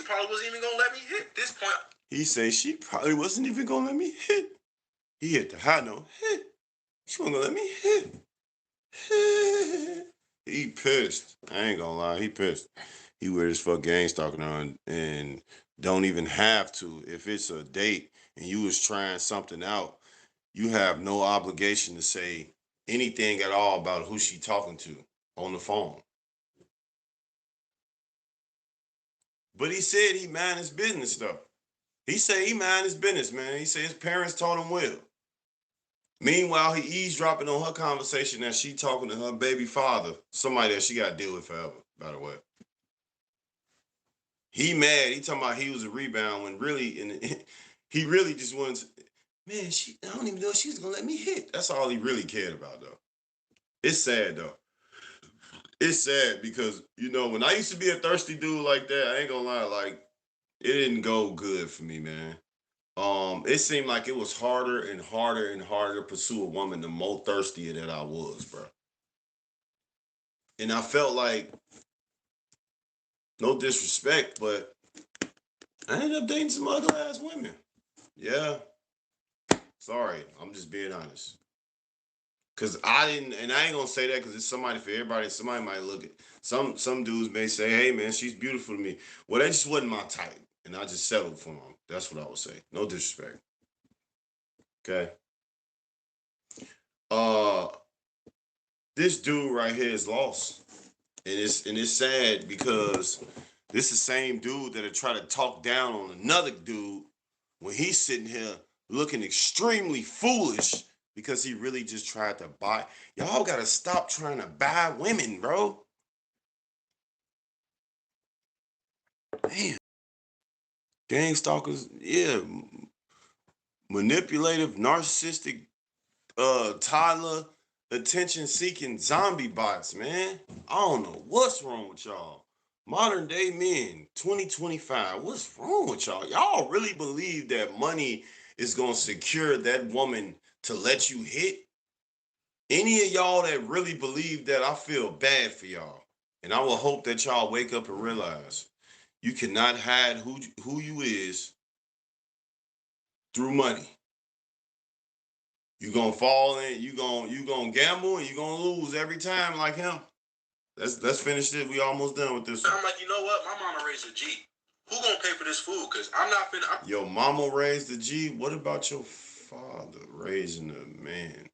[SPEAKER 3] probably wasn't even gonna let me hit. At this point,
[SPEAKER 2] he said she probably wasn't even gonna let me hit. He hit the high note. Hit. She wasn't gonna let me hit. He pissed. I ain't gonna lie, he pissed. He weird as fuck gang stalking on and don't even have to. If it's a date and you was trying something out, you have no obligation to say anything at all about who she talking to on the phone. But he said he mind his business though. He said he mind his business, man. He said his parents taught him well. Meanwhile, he eavesdropping on her conversation that she talking to her baby father, somebody that she got to deal with forever, by the way. He mad. He talking about he was a rebound when really, he really just wants, man, I don't even know if she's going to let me hit. That's all he really cared about, though. It's sad, though. It's sad because, when I used to be a thirsty dude like that, I ain't going to lie, like, it didn't go good for me, man. It seemed like it was harder and harder and harder to pursue a woman the more thirstier that I was, bro. And I felt like, no disrespect, but I ended up dating some ugly ass women. Yeah. Sorry, I'm just being honest. Cause I didn't, and I ain't gonna say that because it's somebody for everybody. Somebody might look at some dudes may say, hey man, she's beautiful to me. Well, that just wasn't my type. And I just settled for them. That's what I would say. No disrespect. Okay. This dude right here is lost. And it's sad because this is the same dude that'll try to talk down on another dude when he's sitting here looking extremely foolish because he really just tried to buy. Y'all gotta stop trying to buy women, bro. Man. Gang stalkers, yeah. Manipulative, narcissistic, toddler, attention-seeking zombie bots, man. I don't know what's wrong with y'all. Modern day men, 2025, what's wrong with y'all? Y'all really believe that money is going to secure that woman to let you hit? Any of y'all that really believe that, I feel bad for y'all. And I will hope that y'all wake up and realize you cannot hide who you is through money. You gonna fall in, you gonna gamble and you gonna lose every time like him. Let's finish this. We almost done with this one.
[SPEAKER 3] I'm like, you know what? My mama raised a G. Who gonna pay for this food? Cause I'm not finna.
[SPEAKER 2] Your mama raised a G. What about your father raising a man?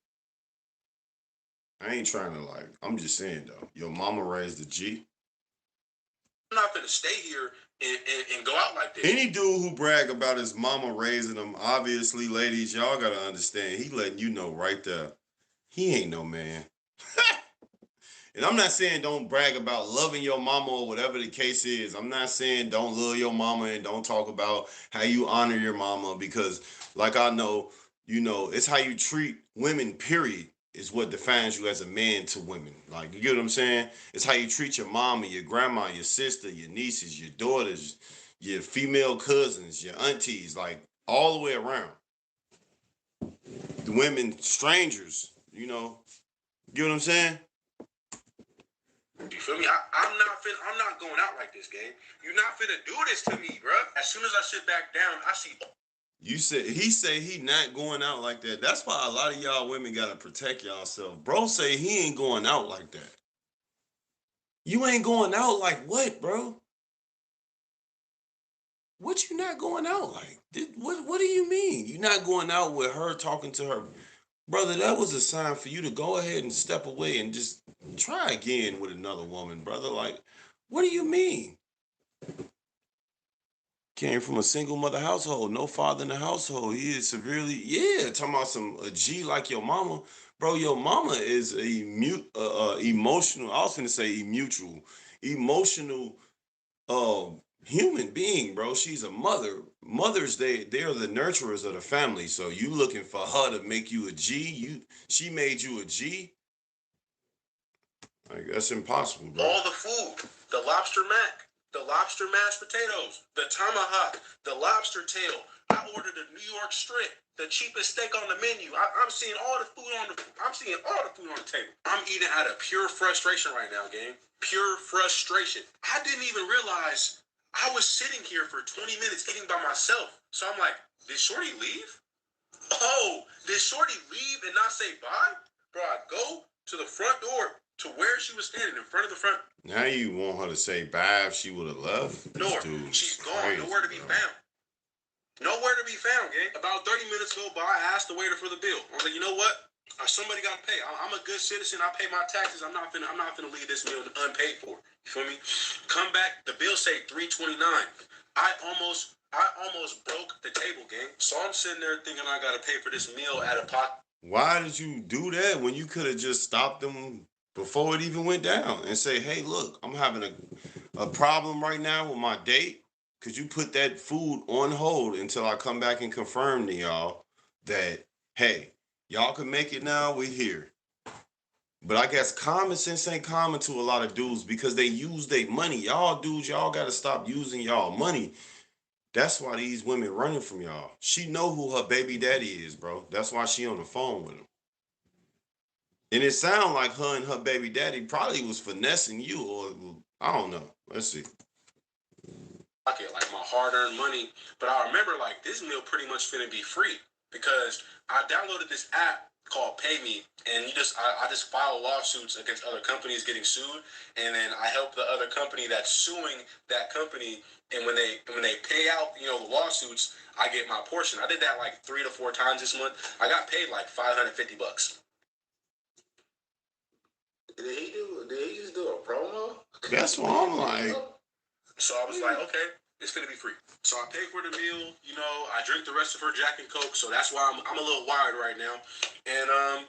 [SPEAKER 2] I ain't trying to I'm just saying though. Your mama raised a G.
[SPEAKER 3] to stay here and go out like this.
[SPEAKER 2] Any dude who brag about his mama raising him, obviously, ladies, y'all gotta understand. He letting you know right there, he ain't no man. And I'm not saying don't brag about loving your mama or whatever the case is. I'm not saying don't love your mama and don't talk about how you honor your mama, because like I know, it's how you treat women, period, is what defines you as a man to women. Like, you get what I'm saying? It's how you treat your mama, your grandma, your sister, your nieces, your daughters, your female cousins, your aunties, like all the way around. The women, strangers, you get what I'm saying?
[SPEAKER 3] You feel me? I'm not going out like this, gang. You're not finna do this to me, bro. As soon as I sit back down, I see.
[SPEAKER 2] He not going out like that. That's why a lot of y'all women gotta protect y'allself. Bro say he ain't going out like that. You ain't going out like what, bro? What you not going out like? What do you mean? You not going out with her talking to her? Brother, that was a sign for you to go ahead and step away and just try again with another woman, brother. Like, what do you mean? Came from a single mother household, no father in the household. He is severely, talking about a G like your mama. Bro, your mama is emotional, I was going to say emotional human being, bro. She's a mother. Mothers, they're the nurturers of the family. So you looking for her to make you a G? She made you a G? Like, that's impossible, bro.
[SPEAKER 3] All the food, the lobster mac, the lobster mashed potatoes, the tomahawk, the lobster tail. I ordered a New York strip, the cheapest steak on the menu. I'm seeing all the food on the table. I'm eating out of pure frustration right now, gang. Pure frustration. I didn't even realize I was sitting here for 20 minutes eating by myself. So I'm like, did Shorty leave? Oh, did Shorty leave and not say bye? Bro, I go to the front door to where she was standing in front of the front.
[SPEAKER 2] Now you want her to say bye if she would have left?
[SPEAKER 3] No, she's gone. Nowhere to be found. Nowhere to be found, gang. About 30 minutes go by, I asked the waiter for the bill. I was like, you know what? Somebody got to pay. I'm a good citizen. I pay my taxes. I'm not finna leave this meal unpaid for. You feel me? Come back. The bill say $3.29. I almost broke the table, gang. So I'm sitting there thinking I gotta pay for this meal out of pocket.
[SPEAKER 2] Why did you do that when you could have just stopped them before it even went down and say, hey, look, I'm having a problem right now with my date. Could you put that food on hold until I come back and confirm to y'all that, hey, y'all can make it now, we're here. But I guess common sense ain't common to a lot of dudes because they use their money. Y'all dudes, y'all got to stop using y'all money. That's why these women running from y'all. She know who her baby daddy is, bro. That's why she on the phone with him. And it sound like her and her baby daddy probably was finessing you, or I don't know. Let's see.
[SPEAKER 3] Like my hard-earned money, but I remember like this meal pretty much finna be free because I downloaded this app called PayMe, and I just file lawsuits against other companies getting sued, and then I help the other company that's suing that company, and when they pay out the lawsuits, I get my portion. I did that like 3 to 4 times this month. I got paid like $550. Did he just do a promo?
[SPEAKER 2] That's what I'm like.
[SPEAKER 3] So I was like, okay, it's gonna be free. So I pay for the meal, I drink the rest of her Jack and Coke, so that's why I'm a little wired right now. And I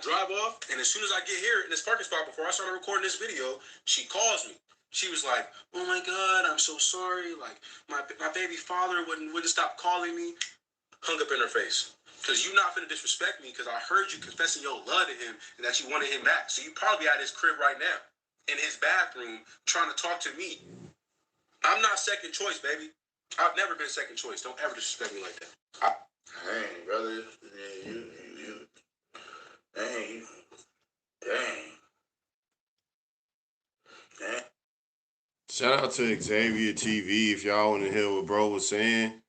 [SPEAKER 3] drive off, and as soon as I get here in this parking spot before I started recording this video, she calls me. She was like, oh my God, I'm so sorry. Like my baby father wouldn't stop calling me. Hung up in her face. Because you not finna disrespect me because I heard you confessing your love to him and that you wanted him back. So you probably at his crib right now, in his bathroom, trying to talk to me. I'm not second choice, baby. I've never been second choice. Don't ever disrespect me like that. Dang, brother. Dang.
[SPEAKER 2] Shout out to Xavier TV if y'all want to hear what bro was saying.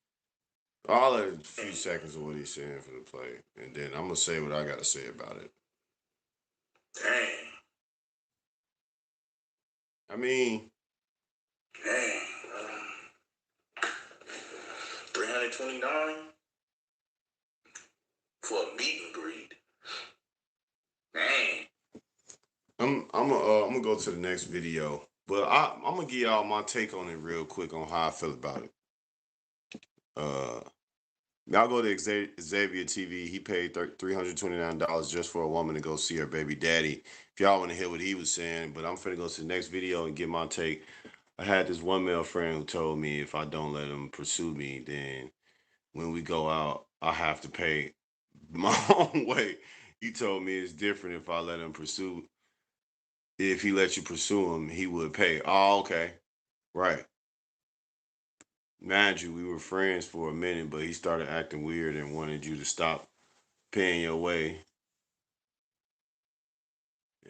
[SPEAKER 2] I'll let a few seconds of what he's saying for the play, and then I'm gonna say what I gotta say about it.
[SPEAKER 3] Dang.
[SPEAKER 2] I mean,
[SPEAKER 3] dang. 329 for a meet and greet. Dang.
[SPEAKER 2] I'm gonna go to the next video But I'm gonna give y'all my take on it real quick on how I feel about it. Uh, y'all go to Xavier TV. He paid $329 just for a woman to go see her baby daddy. If y'all want to hear what he was saying, but I'm finna go to the next video and get my take. I had this one male friend who told me if I don't let him pursue me, then when we go out, I have to pay my own way. He told me it's different if I let him pursue. If he let you pursue him, he would pay. Oh, okay. Right. Mind you, we were friends for a minute, but he started acting weird and wanted you to stop paying your way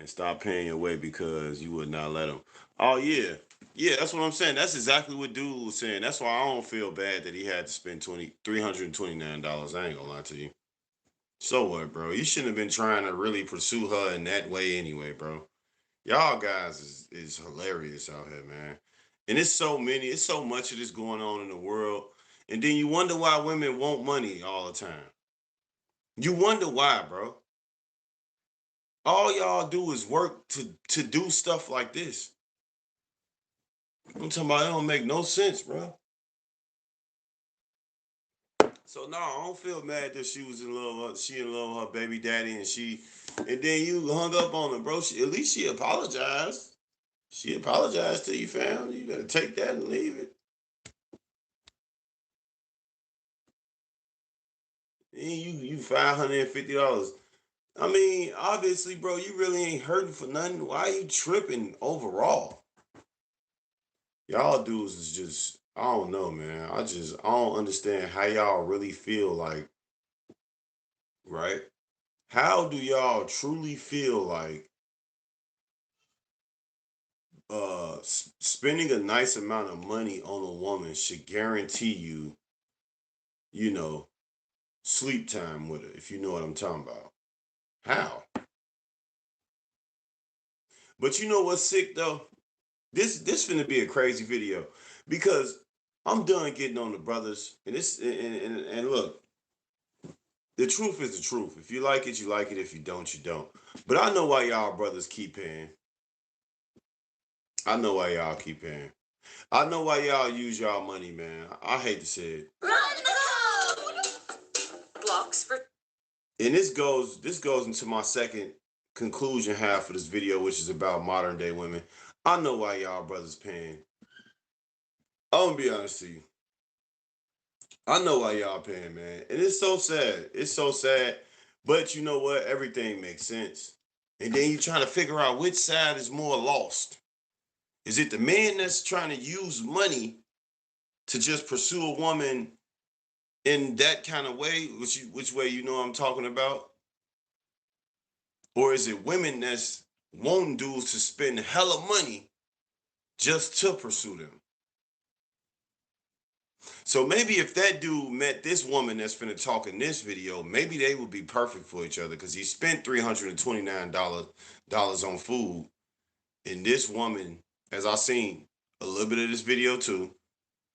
[SPEAKER 2] and stop paying your way because you would not let him. Oh yeah. Yeah, that's what I'm saying. That's exactly what dude was saying. That's why I don't feel bad that he had to spend $329. I ain't gonna lie to you. So what, bro? You shouldn't have been trying to really pursue her in that way anyway, bro. Y'all guys is hilarious out here, man. And it's so much of this going on in the world. And then you wonder why women want money all the time. You wonder why, bro. All y'all do is work to do stuff like this. I'm talking about it don't make no sense, bro. So no, I don't feel mad that she was in love. She in love with her baby daddy, and then you hung up on her, bro. At least she apologized. She apologized to you, fam. You better take that and leave it. And you $550. I mean, obviously, bro, you really ain't hurting for nothing. Why are you tripping overall? Y'all dudes is just, I don't know, man. I don't understand how y'all really feel like, right? How do y'all truly feel like spending a nice amount of money on a woman should guarantee you, you know, sleep time with her, if you know what I'm talking about? How? But you know what's sick though? This finna be a crazy video because I'm done getting on the brothers and and look, the truth is the truth. If you like it, you like it. If you don't, you don't. But I know why y'all brothers keep paying. I know why y'all keep paying. I know why y'all use y'all money, man. I hate to say it. Run the code! Blocks for. And this goes into my second conclusion half of this video, which is about modern day women. I know why y'all brothers paying. I'm gonna be honest to you. I know why y'all paying, man. And it's so sad. It's so sad. But you know what? Everything makes sense. And then you're trying to figure out which side is more lost. Is it the man that's trying to use money to just pursue a woman in that kind of way, which way you know I'm talking about? Or is it women that's wanting dudes to spend hella money just to pursue them? So maybe if that dude met this woman that's finna talk in this video, maybe they would be perfect for each other because he spent $329 on food. And this woman, as I seen a little bit of this video too,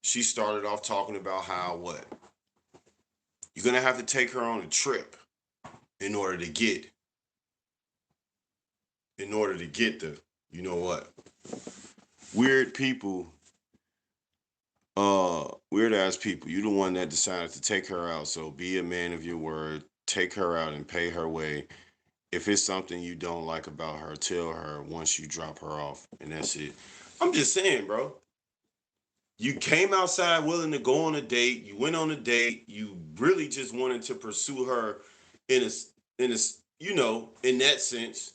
[SPEAKER 2] she started off talking about how what? You're gonna have to take her on a trip in order to get, the, you know what? Weird people, weird ass people. You the one that decided to take her out. So be a man of your word. Take her out and pay her way. If it's something you don't like about her, tell her once you drop her off, and that's it. I'm just saying, bro. You came outside willing to go on a date. You went on a date. You really just wanted to pursue her in a in that sense.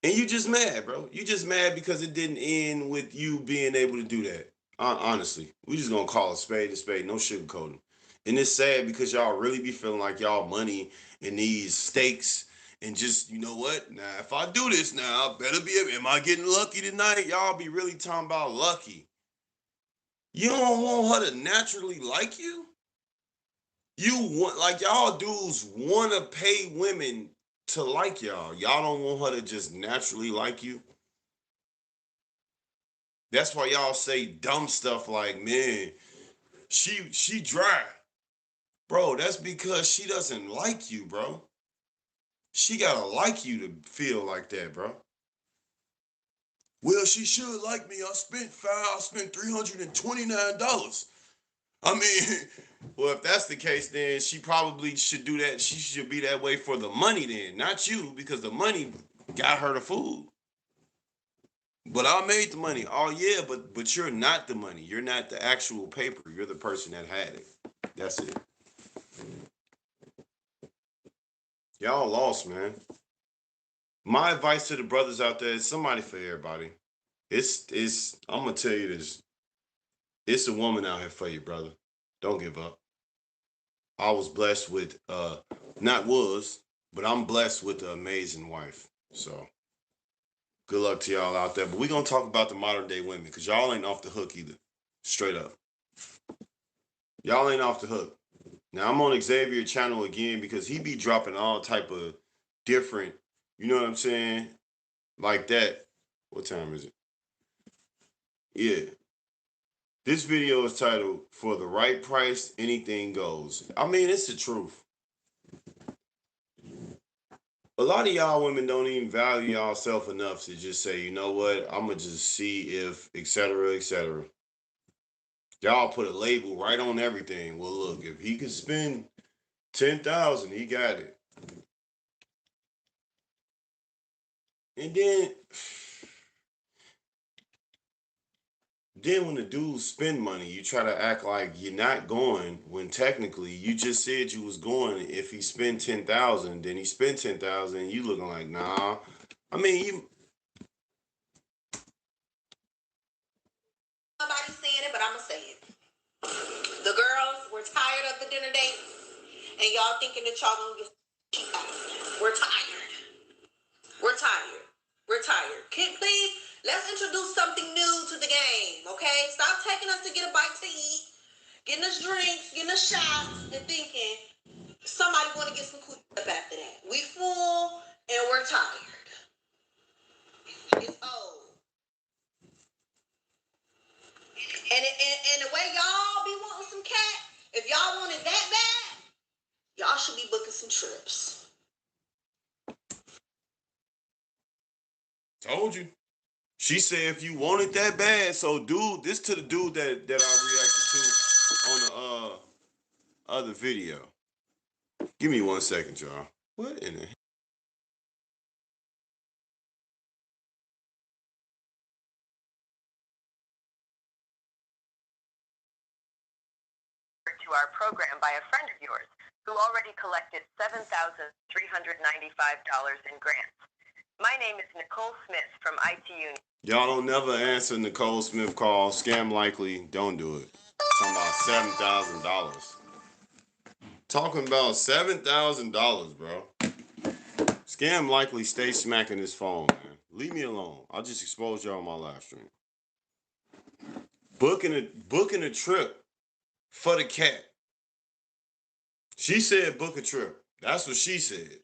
[SPEAKER 2] And you just mad, bro. You just mad because it didn't end with you being able to do that. Honestly, we just gonna call a spade, no sugarcoating. And it's sad because y'all really be feeling like y'all money in these stakes and just, you know what? Now, if I do this now, I better be, am I getting lucky tonight? Y'all be really talking about lucky. You don't want her to naturally like you? You want, like, y'all dudes want to pay women to like y'all. Y'all don't want her to just naturally like you. That's why y'all say dumb stuff like, man, she dry. Bro, that's because she doesn't like you, bro. She gotta like you to feel like that, bro. Well, she should like me. I spent $329. I mean, well, if that's the case, then she probably should do that. She should be that way for the money then, not you, because the money got her the food. But I made the money. Oh yeah, but you're not the money. You're not the actual paper. You're the person that had it. That's it. Y'all lost, man. My advice to the brothers out there is somebody for everybody. It's I'm gonna tell you this. It's a woman out here for you, brother. Don't give up. I was blessed with not was, but I'm blessed with an amazing wife. So good luck to y'all out there. But we're gonna talk about the modern day women, because y'all ain't off the hook either. Straight up. Y'all ain't off the hook. Now I'm on Xavier channel again because he be dropping all type of different, you know what I'm saying? Like that. What time is it? Yeah. This video is titled "For the Right Price, Anything Goes." I mean, it's the truth. A lot of y'all women don't even value yourself enough to just say, you know what, I'm gonna just see if, etc., etc. Y'all put a label right on everything. Well, look, if he could spend 10,000, he got it. And then when the dudes spend money, you try to act like you're not going when technically you just said you was going. If he spent 10,000, then he spent 10,000. You looking like, nah. I mean, you.
[SPEAKER 4] Nobody's saying it, but I'ma say it. The girls were tired of the dinner date, and y'all thinking that y'all gonna get cheap. We're tired. We're tired. We're tired. Please, let's introduce something new to the game, okay? Stop taking us to get a bite to eat, getting us drinks, getting us shots, and thinking somebody want to get some cookies up after that. We full and we're tired. It's old. And the way y'all be wanting some cat, if y'all want it that bad, y'all should be booking some trips.
[SPEAKER 2] Told you. She said if you want it that bad. So, dude, this to the dude that I reacted to on the other video. Give me 1 second, y'all. What in the
[SPEAKER 4] To our program by a friend of yours who already collected $7,395 in grants. My name is Nicole Smith from ITU.
[SPEAKER 2] Y'all don't never answer Nicole Smith call. Scam likely. Don't do it. Talking about $7,000. Talking about $7,000, bro. Scam likely stay smacking his phone, man. Leave me alone. I'll just expose y'all on my live stream. Booking a trip for the cat. She said book a trip. That's what she said.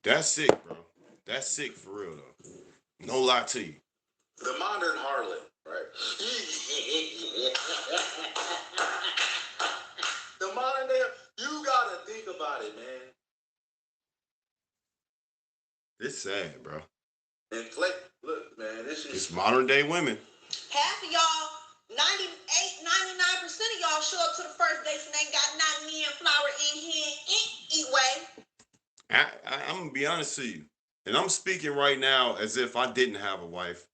[SPEAKER 2] That's sick, bro. That's sick for real, though. No lie to you.
[SPEAKER 3] The modern harlot, right? The modern day, you gotta think about it, man.
[SPEAKER 2] It's sad, bro.
[SPEAKER 3] Look, man, this is.
[SPEAKER 2] It's modern day women.
[SPEAKER 4] Half of y'all, 98, 99% of y'all show up to the first dates and ain't got nothing in flour in here anyway.
[SPEAKER 2] I'm gonna be honest to you, and I'm speaking right now as if I didn't have a wife.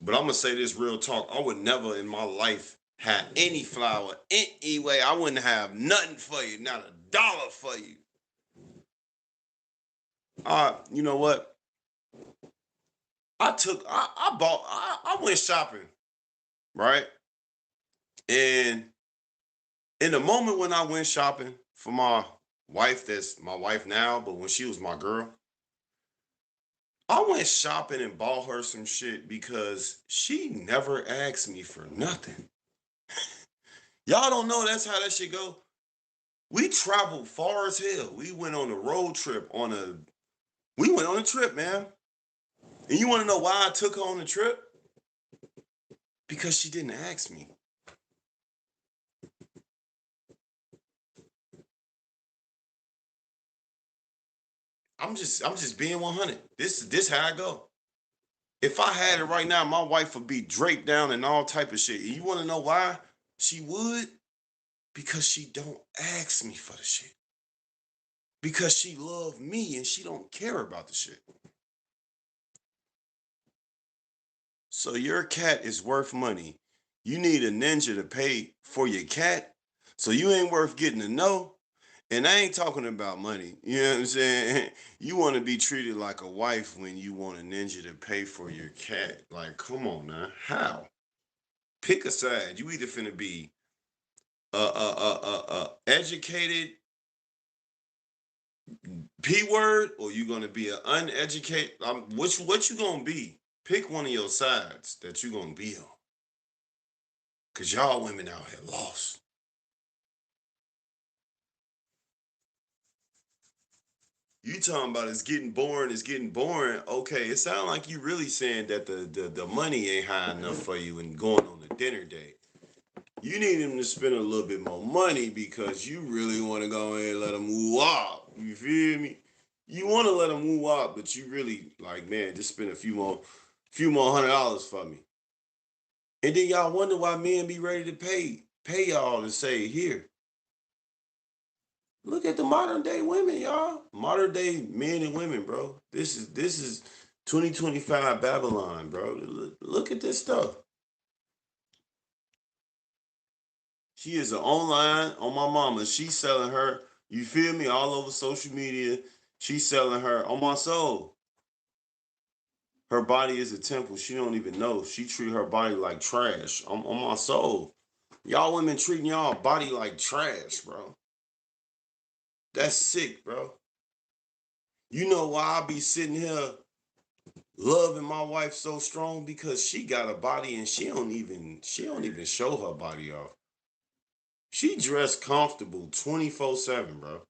[SPEAKER 2] But I'm gonna say this real talk. I would never in my life have any flour anyway. I wouldn't have nothing for you, not $1 for you. You know what? I went shopping, right? And in the moment when I went shopping for my wife, that's my wife now, but when she was my girl, I went shopping and bought her some shit because she never asked me for nothing. Y'all don't know that's how that shit go. We traveled far as hell. We went on a road trip we went on a trip, man. And you want to know why I took her on the trip? Because she didn't ask me. I'm just being 100. This how I go. If I had it right now, my wife would be draped down and all type of shit. And you want to know why she would? Because she don't ask me for the shit. Because she love me and she don't care about the shit. So your cat is worth money. You need a ninja to pay for your cat. So you ain't worth getting to know. And I ain't talking about money. You know what I'm saying? You want to be treated like a wife when you want a ninja to pay for your cat. Like, come on now. How? Pick a side. You either finna be educated P word or you gonna be an uneducated. What you gonna be? Pick one of your sides that you gonna be on. Cause y'all women out here lost. You talking about it's getting boring, it's getting boring. Okay, it sounds like you really saying that the money ain't high enough for you and going on a dinner date. You need him to spend a little bit more money because you really want to go in and let him woo up. You feel me? You want to let him woo up, but you really like, man, just spend a few more $100 for me. And then y'all wonder why men be ready to pay y'all and say, here. Look at the modern day women, y'all. Modern day men and women, bro. This is 2025 Babylon, bro. Look at this stuff. She is online on my mama. She's selling her, you feel me, all over social media. She's selling her on my soul. Her body is a temple. She don't even know. She treat her body like trash. On my soul. Y'all women treating y'all body like trash, bro. That's sick, bro. You know why I be sitting here loving my wife so strong? Because she got a body and she don't even show her body off. She dressed comfortable 24/7, bro.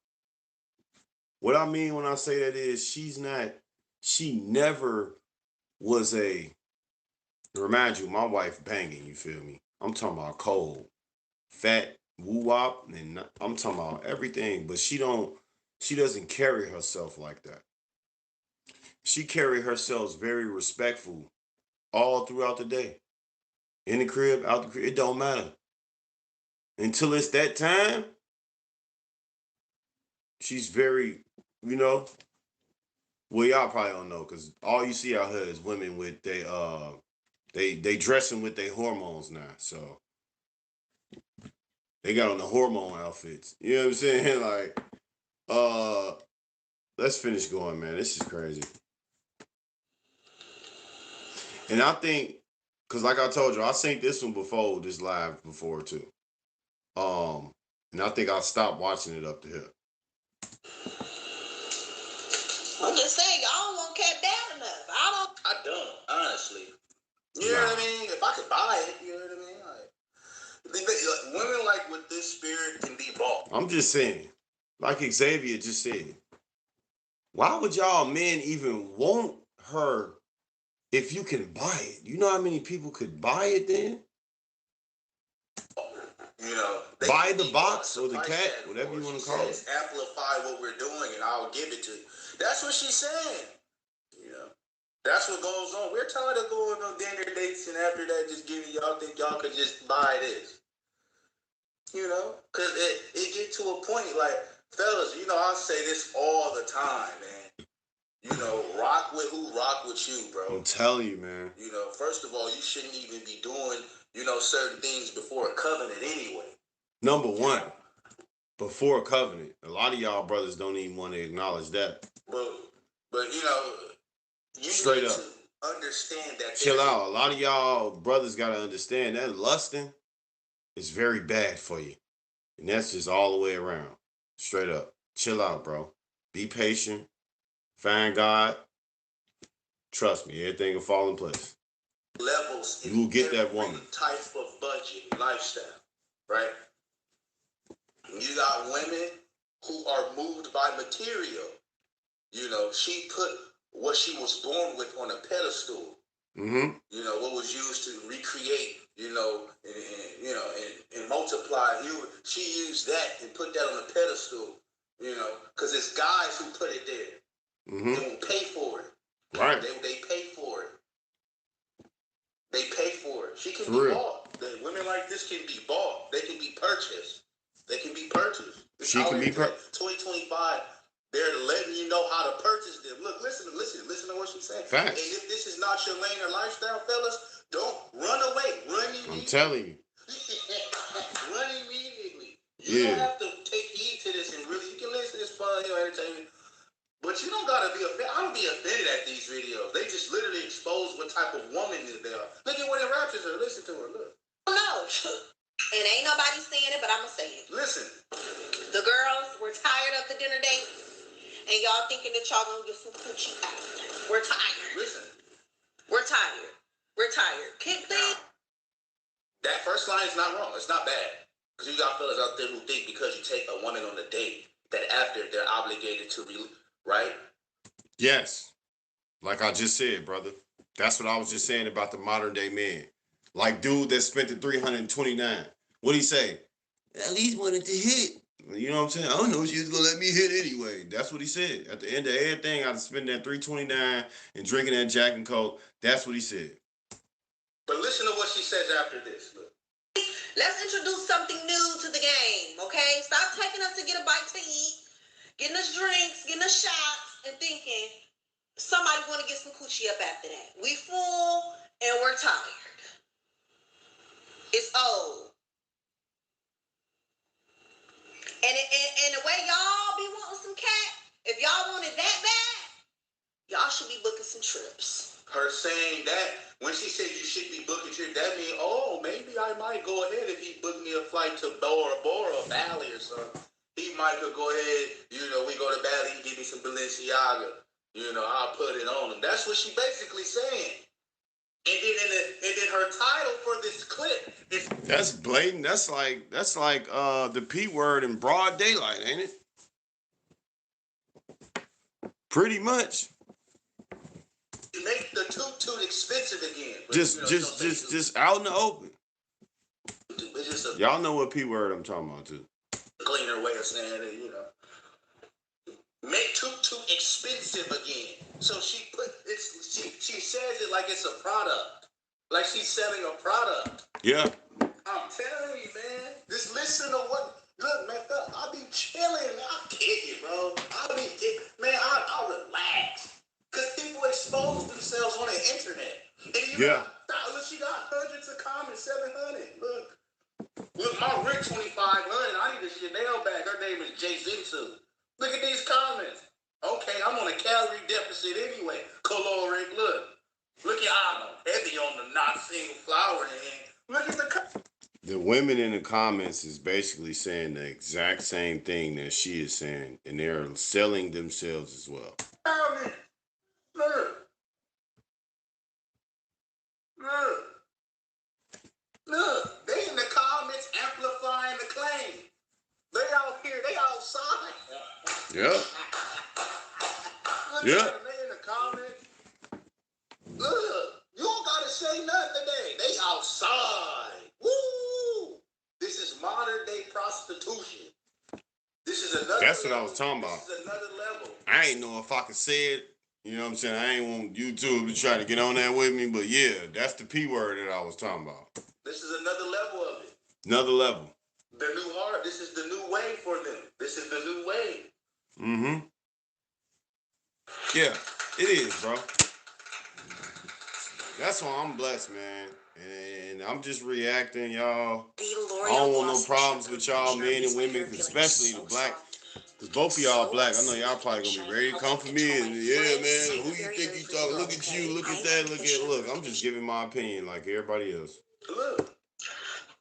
[SPEAKER 2] What I mean when I say that is she never was remind you, my wife banging, you feel me? I'm talking about cold, fat, woo wop, and I'm talking about everything, but she doesn't carry herself like that. She carry herself very respectful all throughout the day. In the crib, out the crib, it don't matter. Until it's that time, she's very, you know, well, y'all probably don't know, because all you see out here is women with they dressing with their hormones now. So they got on the hormone outfits. You know what I'm saying? Like, let's finish going, man. This is crazy. And I think, cause like I told you, I seen this one before, this live before too. And I think I'll stop watching it up to here.
[SPEAKER 4] I'm just saying, y'all don't want cat bad enough.
[SPEAKER 3] I don't, honestly. You know what I mean? If I could buy it, you know what I mean? Like, women like with this spirit can be bought.
[SPEAKER 2] I'm just saying, like Xavier just said, why would y'all men even want her if you can buy it? You know how many people could buy it then?
[SPEAKER 3] You know,
[SPEAKER 2] buy the box or the cat, whatever you want to call it.
[SPEAKER 3] Amplify what we're doing and I'll give it to you. That's what she's saying. You know, that's what goes on. We're tired of going on dinner dates and after that just giving y'all think y'all could just buy this. You know, because it get to a point like, fellas, you know, I say this all the time, man. You know, rock with who rock with you, bro.
[SPEAKER 2] I'm telling you, man.
[SPEAKER 3] You know, first of all, you shouldn't even be doing, you know, certain things before a covenant anyway.
[SPEAKER 2] Number one, before a covenant. A lot of y'all brothers don't even want to acknowledge that.
[SPEAKER 3] But you know, you
[SPEAKER 2] straight
[SPEAKER 3] need
[SPEAKER 2] up
[SPEAKER 3] to understand that.
[SPEAKER 2] Chill out. A lot of y'all brothers got to understand that lusting is very bad for you. And that's just all the way around. Straight up. Chill out, bro. Be patient. Find God. Trust me, everything will fall in place.
[SPEAKER 3] Levels.
[SPEAKER 2] You will get that woman.
[SPEAKER 3] Type of budget lifestyle, right? You got women who are moved by material. You know, she put what she was born with on a pedestal.
[SPEAKER 2] Mm-hmm.
[SPEAKER 3] You know, what was used to recreate, you know, and multiply. She used that and put that on a pedestal, you know, because it's guys who put it there. Mm-hmm. They will pay for it.
[SPEAKER 2] Right.
[SPEAKER 3] They pay for it. They pay for it. She can
[SPEAKER 2] For
[SPEAKER 3] be
[SPEAKER 2] real.
[SPEAKER 3] bought. Women like this can be bought. They can be purchased. They can be purchased.
[SPEAKER 2] She can be
[SPEAKER 3] 2025. They're letting you know how to purchase them. Look, listen to what she's saying.
[SPEAKER 2] Facts.
[SPEAKER 3] And if this is not your lane or lifestyle, fellas, don't run away. Run immediately.
[SPEAKER 2] I'm telling you.
[SPEAKER 3] Run immediately. You
[SPEAKER 2] Yeah.
[SPEAKER 3] don't have to take heed to this and really, you can listen. It's fun, entertainment. But you don't gotta be offended. I don't be offended at these videos. They just literally expose what type of woman they are. Look at what it raptures her. Listen to her. Look.
[SPEAKER 4] No. And ain't nobody saying it, but I'ma say it.
[SPEAKER 3] Listen.
[SPEAKER 4] The girls were tired of the dinner date, and y'all thinking that y'all gonna get some coochie after. We're tired.
[SPEAKER 3] Listen.
[SPEAKER 4] We're tired. We're tired. Kick please.
[SPEAKER 3] That first line is not wrong. It's not bad. Because you got fellas out there who think because you take a woman on a date, that after they're obligated to right?
[SPEAKER 2] Yes. Like I just said, brother. That's what I was just saying about the modern day man. Like dude that spent the 329. What'd he say? At least wanted to hit. You know what I'm saying? I don't know if she was gonna let me hit anyway. That's what he said. At the end of everything, I'd spend that 329 and drinking that Jack and Coke. That's what he said.
[SPEAKER 3] But listen to what she says after this. Look.
[SPEAKER 4] Let's introduce something new to the game, okay? Stop taking us to get a bite to eat, getting us drinks, getting us shots, and thinking somebody want to get some coochie up after that. We full and we're tired. It's old. And the way y'all be wanting some cat, if y'all want it that bad, y'all should be booking some trips.
[SPEAKER 3] Her saying that, when she said you should be booking trips, that means, oh, maybe I might go ahead if he booked me a flight to Bora Bora, Bali or something. He might could go ahead, we go to Bali, he give me some Balenciaga. I'll put it on him. That's what she basically saying. And then her title for this clip is
[SPEAKER 2] That's blatant. That's like the P word in broad daylight, ain't it? Pretty much.
[SPEAKER 3] make the too expensive again. But,
[SPEAKER 2] Just out in the open.
[SPEAKER 3] It's just a
[SPEAKER 2] Y'all know what P word I'm talking about too.
[SPEAKER 3] cleaner way of saying it, Make too expensive again. So she she says it like it's a product. Like she's selling a product.
[SPEAKER 2] Yeah.
[SPEAKER 3] I'm telling you, man. Just listen to what. Look, man, I be chilling. I kick it, bro. I relax. Because people expose themselves on the internet. And look, she got hundreds of comments, 700. Look, my Rick 2,500. I need a Chanel bag. Her name is Jay Zinsu. Look at these comments. Okay, I'm on a calorie deficit anyway. Caloric, look at I'm heavy on the not single flower hand. Look at
[SPEAKER 2] the women in the comments is basically saying the exact same thing that she is saying, and they're selling themselves as well.
[SPEAKER 3] Look, they in the comments amplifying the claim. They out here, they outside.
[SPEAKER 2] Yeah.
[SPEAKER 3] Look
[SPEAKER 2] Yeah.
[SPEAKER 3] at them, they in the comments. Look, you don't gotta say nothing today. They outside. Woo! This is modern day prostitution. This is another
[SPEAKER 2] That's
[SPEAKER 3] level.
[SPEAKER 2] what I was talking about.
[SPEAKER 3] This is another level.
[SPEAKER 2] I ain't know if I could say it. You know what I'm saying? I ain't want YouTube to try to get on that with me, but yeah, that's the P word that I was talking about.
[SPEAKER 3] This is another level of it.
[SPEAKER 2] Another level.
[SPEAKER 3] The new heart. This is the new way for them. This is the new way.
[SPEAKER 2] Mm-hmm. Yeah, it is, bro. That's why I'm blessed, man. And I'm just reacting, y'all. I don't want no problems with y'all, men and women, especially the black. Because both of y'all black. I know y'all probably going to be ready to come for me. And yeah, man, who you think you talking? Look at you, look at that, look. I'm just giving my opinion like everybody else.
[SPEAKER 3] Look.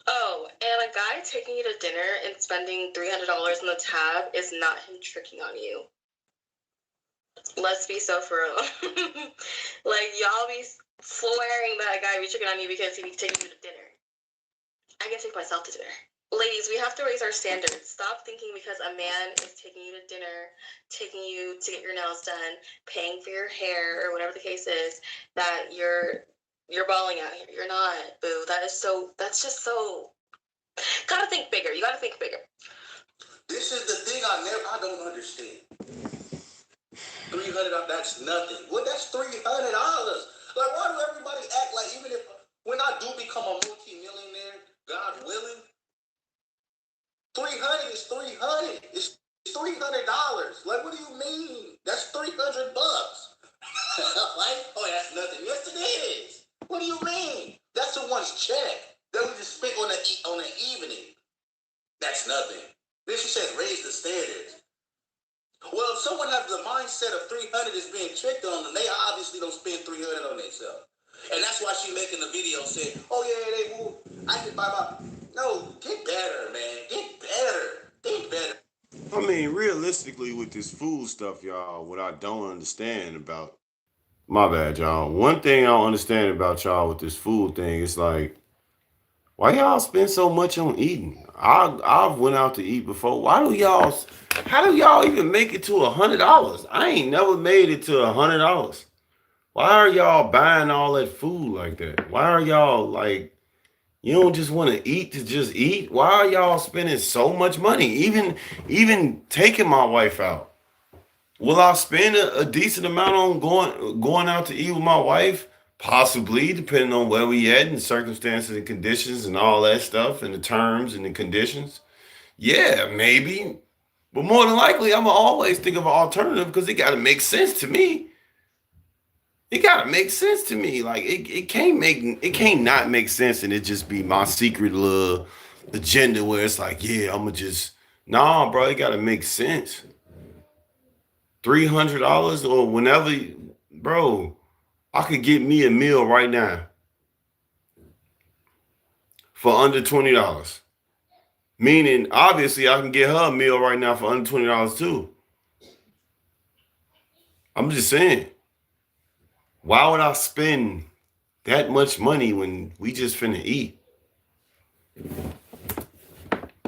[SPEAKER 5] Oh, and a guy taking you to dinner and spending $300 on the tab is not him tricking on you. Let's be so for real. Like, y'all be swearing that a guy be tricking on you because he be taking you to dinner. I can take myself to dinner. Ladies, we have to raise our standards. Stop thinking because a man is taking you to dinner, taking you to get your nails done, paying for your hair, or whatever the case is, that you're balling out here. You're not, boo. That's just so. Gotta think bigger. You gotta think bigger.
[SPEAKER 3] This is the thing I don't understand. $300, that's nothing. Well, that's $300. Like, why do everybody act like even if When I do become a multi-millionaire, God willing, 300 is 300. It's $300. Like, what do you mean? That's $300. Like, oh, that's nothing. Yes, it is. What do you mean? That's someone's check that we just spent on an evening. That's nothing. Then she says, raise the standards. Well, if someone has the mindset of 300 is being tricked on them, they obviously don't spend 300 on themselves. And that's why she making the video saying, oh, yeah, they will. I can buy my... No, get better, man. Get better. Get better.
[SPEAKER 2] I mean, realistically, with this food stuff, y'all, what I don't understand about, my bad, y'all. One thing I don't understand about y'all with this food thing is like, why y'all spend so much on eating? I've went out to eat before. How do y'all even make it to $100? I ain't never made it to $100. Why are y'all buying all that food like that? Why are y'all like, you don't just want to eat to just eat? Why are y'all spending so much money? Even taking my wife out. Will I spend a decent amount on going out to eat with my wife? Possibly, depending on where we at and circumstances and conditions and all that stuff and the terms and the conditions. Yeah, maybe. But more than likely, I'm going to always think of an alternative because it got to make sense to me. It got to make sense to me. Like, it can't not make sense and it just be my secret little agenda where it's like, yeah, I'm going to just, nah, bro, it got to make sense. $300 or whenever, bro, I could get me a meal right now for under $20. Meaning, obviously, I can get her a meal right now for under $20 too. I'm just saying, why would I spend that much money when we just finna eat?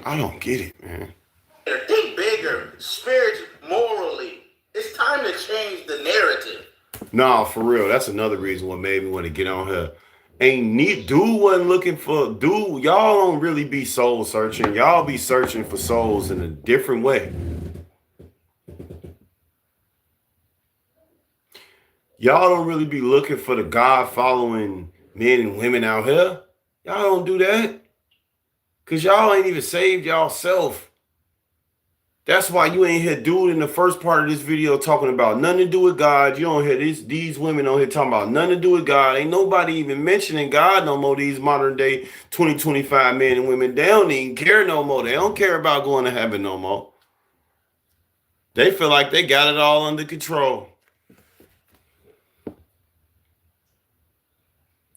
[SPEAKER 2] I don't get it, man.
[SPEAKER 3] Think bigger, spiritually, morally. It's time to change the narrative.
[SPEAKER 2] Nah, for real. That's another reason what made me want to get on here. Dude wasn't looking for, dude, y'all don't really be soul searching. Y'all be searching for souls in a different way. Y'all don't really be looking for the God following men and women out here. Y'all don't do that. Because y'all ain't even saved y'all self. That's why you ain't hear dude in the first part of this video talking about nothing to do with God. You don't hear these women on here talking about nothing to do with God. Ain't nobody even mentioning God no more. These modern day 2025 men and women, they don't even care no more. They don't care about going to heaven no more. They feel like they got it all under control.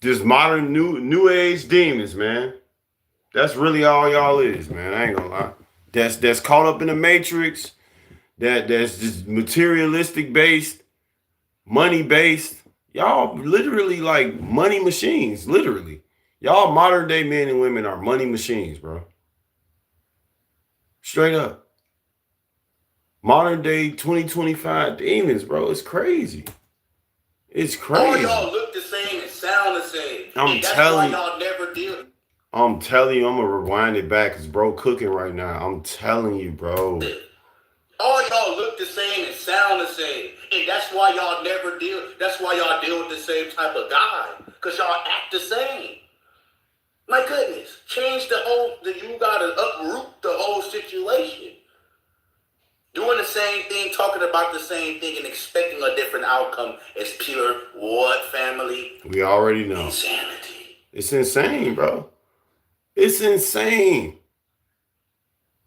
[SPEAKER 2] Just modern new age demons, man. That's really all y'all is, man. I ain't gonna lie. That's caught up in the matrix, that's just materialistic based, money based. Y'all literally like money machines, literally. Y'all modern day men and women are money machines, bro. Straight up. Modern day 2025 demons, bro. It's crazy. It's crazy.
[SPEAKER 3] All y'all look the same and sound the same.
[SPEAKER 2] I'm telling you.
[SPEAKER 3] Y'all never deal.
[SPEAKER 2] I'm telling you, I'm gonna rewind it back because bro cooking right now. I'm telling you, bro.
[SPEAKER 3] All y'all look the same and sound the same. And that's why y'all never deal. That's why y'all deal with the same type of guy. Because y'all act the same. My goodness. Change you gotta uproot the whole situation. Doing the same thing, talking about the same thing, and expecting a different outcome is pure what, family?
[SPEAKER 2] We already know.
[SPEAKER 3] Insanity.
[SPEAKER 2] It's insane, bro. It's insane.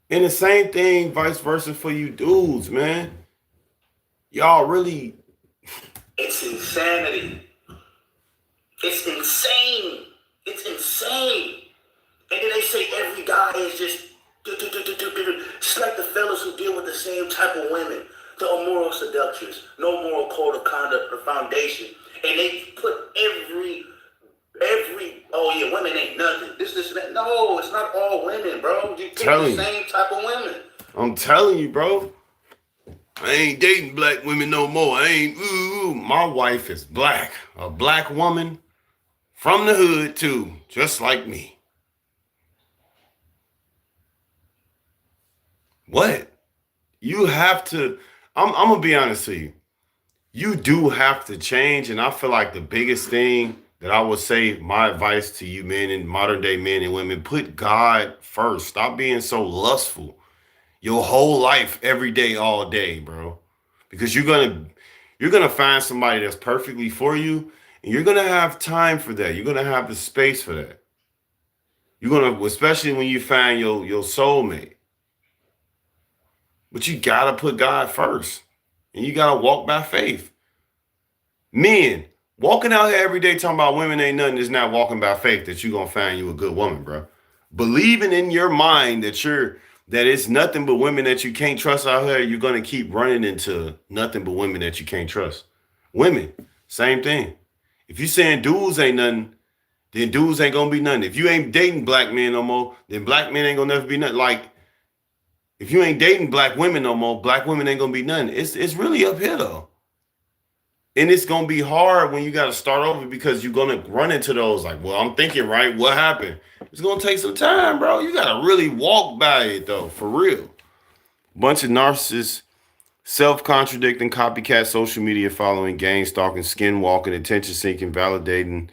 [SPEAKER 2] And the same thing, vice versa for you dudes, man. Y'all really...
[SPEAKER 3] It's insanity. It's insane. It's insane. And then they say every guy is just... It's like the fellas who deal with the same type of women. The immoral seductress. No moral code of conduct or foundation. And they put every oh yeah, women ain't nothing. This, that. No, it's not all women, bro. You pick the same type of women.
[SPEAKER 2] I'm telling you, bro. I ain't dating black women no more. My wife is black. A black woman from the hood too, just like me. What? You have to, I'm gonna be honest with you. You do have to change, and I feel like the biggest thing that I would say my advice to you men and modern day men and women, put God first. Stop being so lustful your whole life, every day, all day, bro. Because you're gonna find somebody that's perfectly for you, and you're gonna have time for that. You're gonna have the space for that. You're gonna, especially when you find your soulmate. But you gotta put God first. And you gotta walk by faith. Men, walking out here every day talking about women ain't nothing is not walking by faith that you're gonna find you a good woman, bro. Believing in your mind that it's nothing but women that you can't trust out here, you're gonna keep running into nothing but women that you can't trust. Women, same thing. If you saying dudes ain't nothing, then dudes ain't gonna be nothing. If you ain't dating black men no more, then black men ain't gonna never be nothing. Like, if you ain't dating black women no more, black women ain't gonna be nothing. It's really up here though. And it's gonna be hard when you gotta start over because you're gonna run into those like, well, I'm thinking right, what happened? It's gonna take some time, bro. You gotta really walk by it though, for real. Bunch of narcissists, self-contradicting, copycat social media following, gang stalking, skin walking, attention seeking, validating,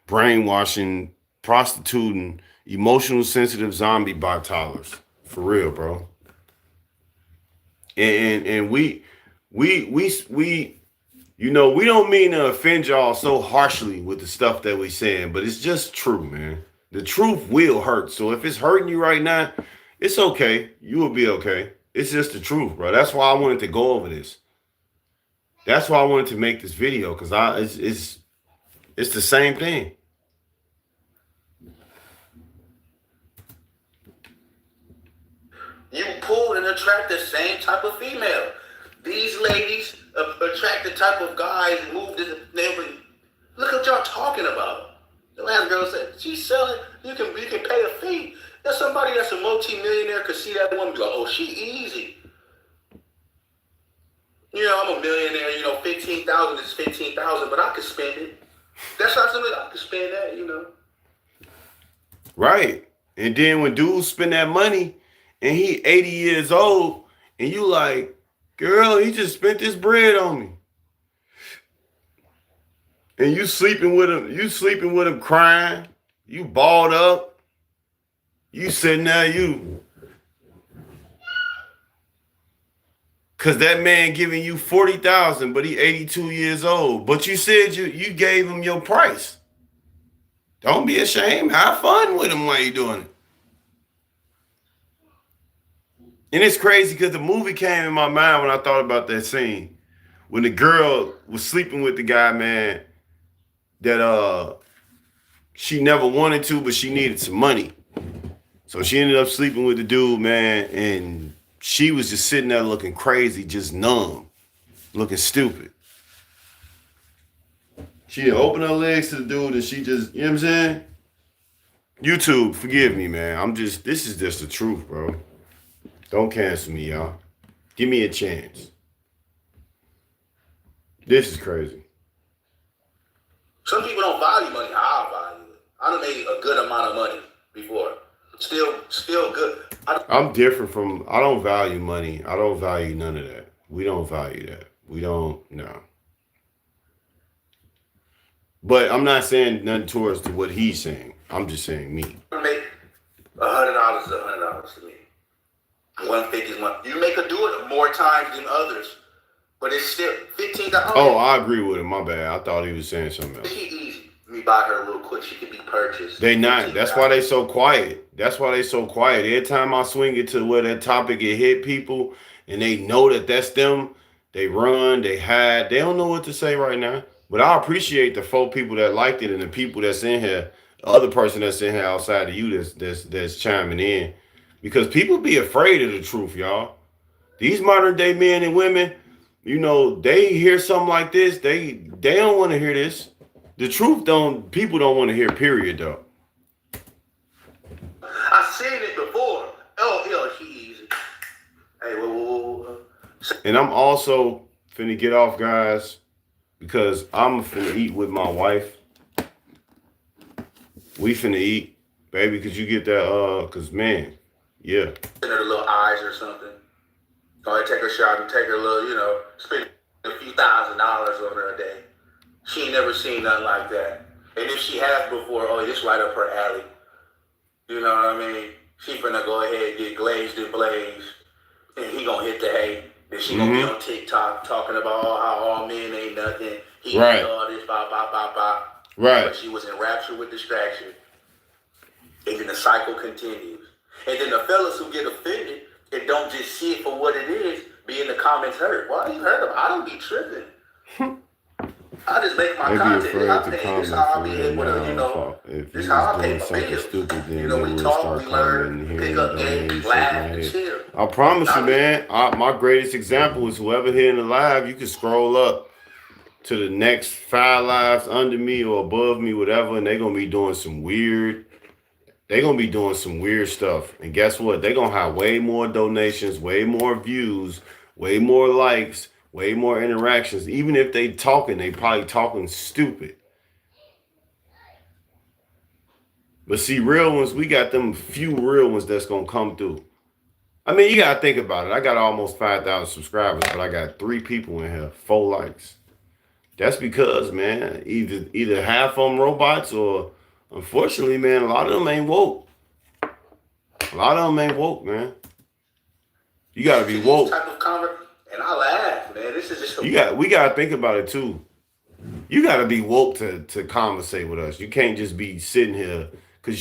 [SPEAKER 2] brainwashing, prostituting, emotional sensitive zombie bot toddlers. For real, bro. And we you know, we don't mean to offend y'all so harshly with the stuff that we saying, but it's just true, man. The truth will hurt. So if it's hurting you right now, it's okay. You will be okay. It's just the truth, bro. That's why I wanted to go over this. That's why I wanted to make this video, because it's the same thing.
[SPEAKER 6] You pull and attract the same type of female. These ladies attract the type of guys who move to the. Look what y'all talking about. The last girl said she's selling. You can pay a fee. There's somebody that's a multi-millionaire could see that woman and be like, oh, she easy. You know, I'm a millionaire. You know, 15,000 is 15,000, but I could spend it. That's not something I could spend that. You know.
[SPEAKER 2] Right. And then when dudes spend that money and he 80 years old and you like, girl, he just spent this bread on me. And you sleeping with him crying, you balled up, you sitting there, cause that man giving you 40,000, but he 82 years old. But you said you gave him your price. Don't be ashamed. Have fun with him while you're doing it. And it's crazy because the movie came in my mind when I thought about that scene. When the girl was sleeping with the guy, man, that she never wanted to, but she needed some money. So she ended up sleeping with the dude, man, and she was just sitting there looking crazy, just numb, looking stupid. She opened her legs to the dude and she just, you know what I'm saying? YouTube, forgive me, man. This is just the truth, bro. Don't cancel me, y'all. Give me a chance. This is crazy.
[SPEAKER 6] Some people don't value money. I value it. I done made a good amount of money before. Still good.
[SPEAKER 2] I'm different from, I don't value money. I don't value none of that. We don't value that. We don't, no. But I'm not saying nothing towards to what he's saying. I'm just saying me.
[SPEAKER 6] I make $100 is $100 to me. 150 is one. You make her do it more times than others, but it's still 15,000.
[SPEAKER 2] Oh, I agree with him. My bad. I thought he was saying something else.
[SPEAKER 6] She easy. Let me buy her real quick. She can be purchased.
[SPEAKER 2] They not. That's why they so quiet. That's why they so quiet. Every time I swing it to where that topic it hit people, and they know that that's them, they run, they hide. They don't know what to say right now. But I appreciate the 4 people that liked it and the people that's in here, the other person that's in here outside of you that's chiming in. Because people be afraid of the truth, y'all. These modern day men and women, you know, they hear something like this, they don't want to hear this. The truth people don't want to hear, period, though.
[SPEAKER 6] I've seen it before. Oh, she easy. Hey, whoa.
[SPEAKER 2] And I'm also finna get off, guys, because I'm finna eat with my wife. We finna eat, baby, because you get that, because, man, yeah.
[SPEAKER 6] In her little eyes or something. Or take her shot and take her little, spend a few $1,000s on her a day. She ain't never seen nothing like that. And if she has before, oh, this right up her alley. You know what I mean? She finna go ahead and get glazed and blazed, and he gonna hit the hay. Then she gonna be on TikTok talking about how all men ain't nothing. He
[SPEAKER 2] Right.
[SPEAKER 6] all this, blah, blah, blah, blah.
[SPEAKER 2] Right.
[SPEAKER 6] But she was in rapture with distraction. And then the cycle continues. And then the fellas who get offended and don't just see it for what it is, be in the comments hurt. Why you hurt them? I don't be tripping. I just make my
[SPEAKER 7] They be
[SPEAKER 6] content.
[SPEAKER 7] afraid
[SPEAKER 6] I
[SPEAKER 7] to
[SPEAKER 6] pay.
[SPEAKER 7] comment
[SPEAKER 6] This how I
[SPEAKER 7] for
[SPEAKER 6] be
[SPEAKER 7] real
[SPEAKER 6] able to, you
[SPEAKER 7] now.
[SPEAKER 6] know.
[SPEAKER 7] If
[SPEAKER 6] This
[SPEAKER 7] you
[SPEAKER 6] how I
[SPEAKER 7] was
[SPEAKER 6] pay
[SPEAKER 7] doing
[SPEAKER 6] my
[SPEAKER 7] something
[SPEAKER 6] bills.
[SPEAKER 7] stupid, then
[SPEAKER 6] You know,
[SPEAKER 7] they
[SPEAKER 6] we
[SPEAKER 7] would
[SPEAKER 6] talk,
[SPEAKER 7] start
[SPEAKER 6] we
[SPEAKER 7] commenting
[SPEAKER 6] learn,
[SPEAKER 7] and
[SPEAKER 6] pick
[SPEAKER 7] hearing
[SPEAKER 6] up
[SPEAKER 7] the
[SPEAKER 6] games,
[SPEAKER 7] shake
[SPEAKER 6] laugh,
[SPEAKER 7] my
[SPEAKER 6] and
[SPEAKER 7] head.
[SPEAKER 6] chill.
[SPEAKER 2] I promise you, man. My greatest example is whoever here in the live. You can scroll up to the next 5 lives under me or above me, whatever, and they're gonna be doing some weird. They're gonna be doing some weird stuff. And guess what? They're gonna have way more donations, way more views, way more likes, way more interactions. Even if they talking, they probably talking stupid. But see, real ones, we got them few real ones that's gonna come through. I mean, you gotta think about it. I got almost 5,000 subscribers, but I got 3 people in here, 4 likes. That's because, man, either half of them robots or, unfortunately, man, a lot of them ain't woke. A lot of them ain't woke, man. You gotta be woke.
[SPEAKER 6] Type of and I laugh, man. This is just
[SPEAKER 2] We gotta think about it too. You gotta be woke to conversate with us. You can't just be sitting here because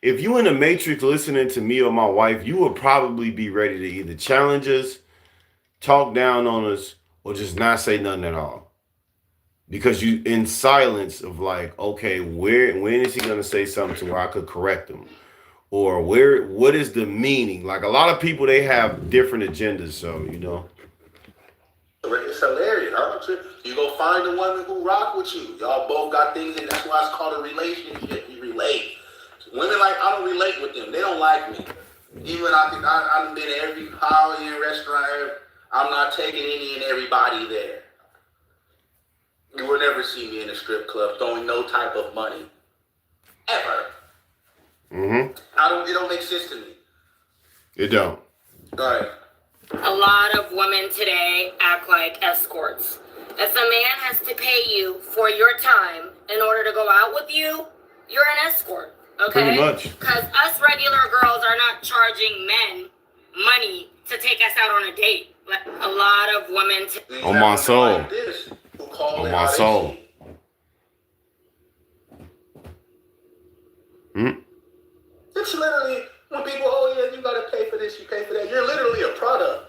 [SPEAKER 2] if you in the Matrix listening to me or my wife, you would probably be ready to either challenge us, talk down on us, or just not say nothing at all. Because you in silence of like, okay, when is he gonna say something to where I could correct him? Or what is the meaning? Like a lot of people, they have different agendas, so you know.
[SPEAKER 6] It's hilarious. You go find a woman who rock with you. Y'all both got things, and that's why it's called a relationship. You relate. Women like I don't relate with them. They don't like me. Even I've been to every high-end restaurant. I'm not taking any and everybody there. You will never see me in a strip club throwing no type of money. Ever. It don't make sense to me.
[SPEAKER 2] It don't.
[SPEAKER 6] All right.
[SPEAKER 8] A lot of women today act like escorts. If a man has to pay you for your time in order to go out with you, you're an escort, okay?
[SPEAKER 2] Pretty much.
[SPEAKER 8] Because us regular girls are not charging men money to take us out on a date. Like a lot of women
[SPEAKER 2] On my soul.
[SPEAKER 6] Like this, who call
[SPEAKER 2] On
[SPEAKER 6] it
[SPEAKER 2] my
[SPEAKER 6] how they
[SPEAKER 2] soul.
[SPEAKER 6] see it. It's literally when people, oh yeah, you gotta pay for this, you pay for that. You're literally a product.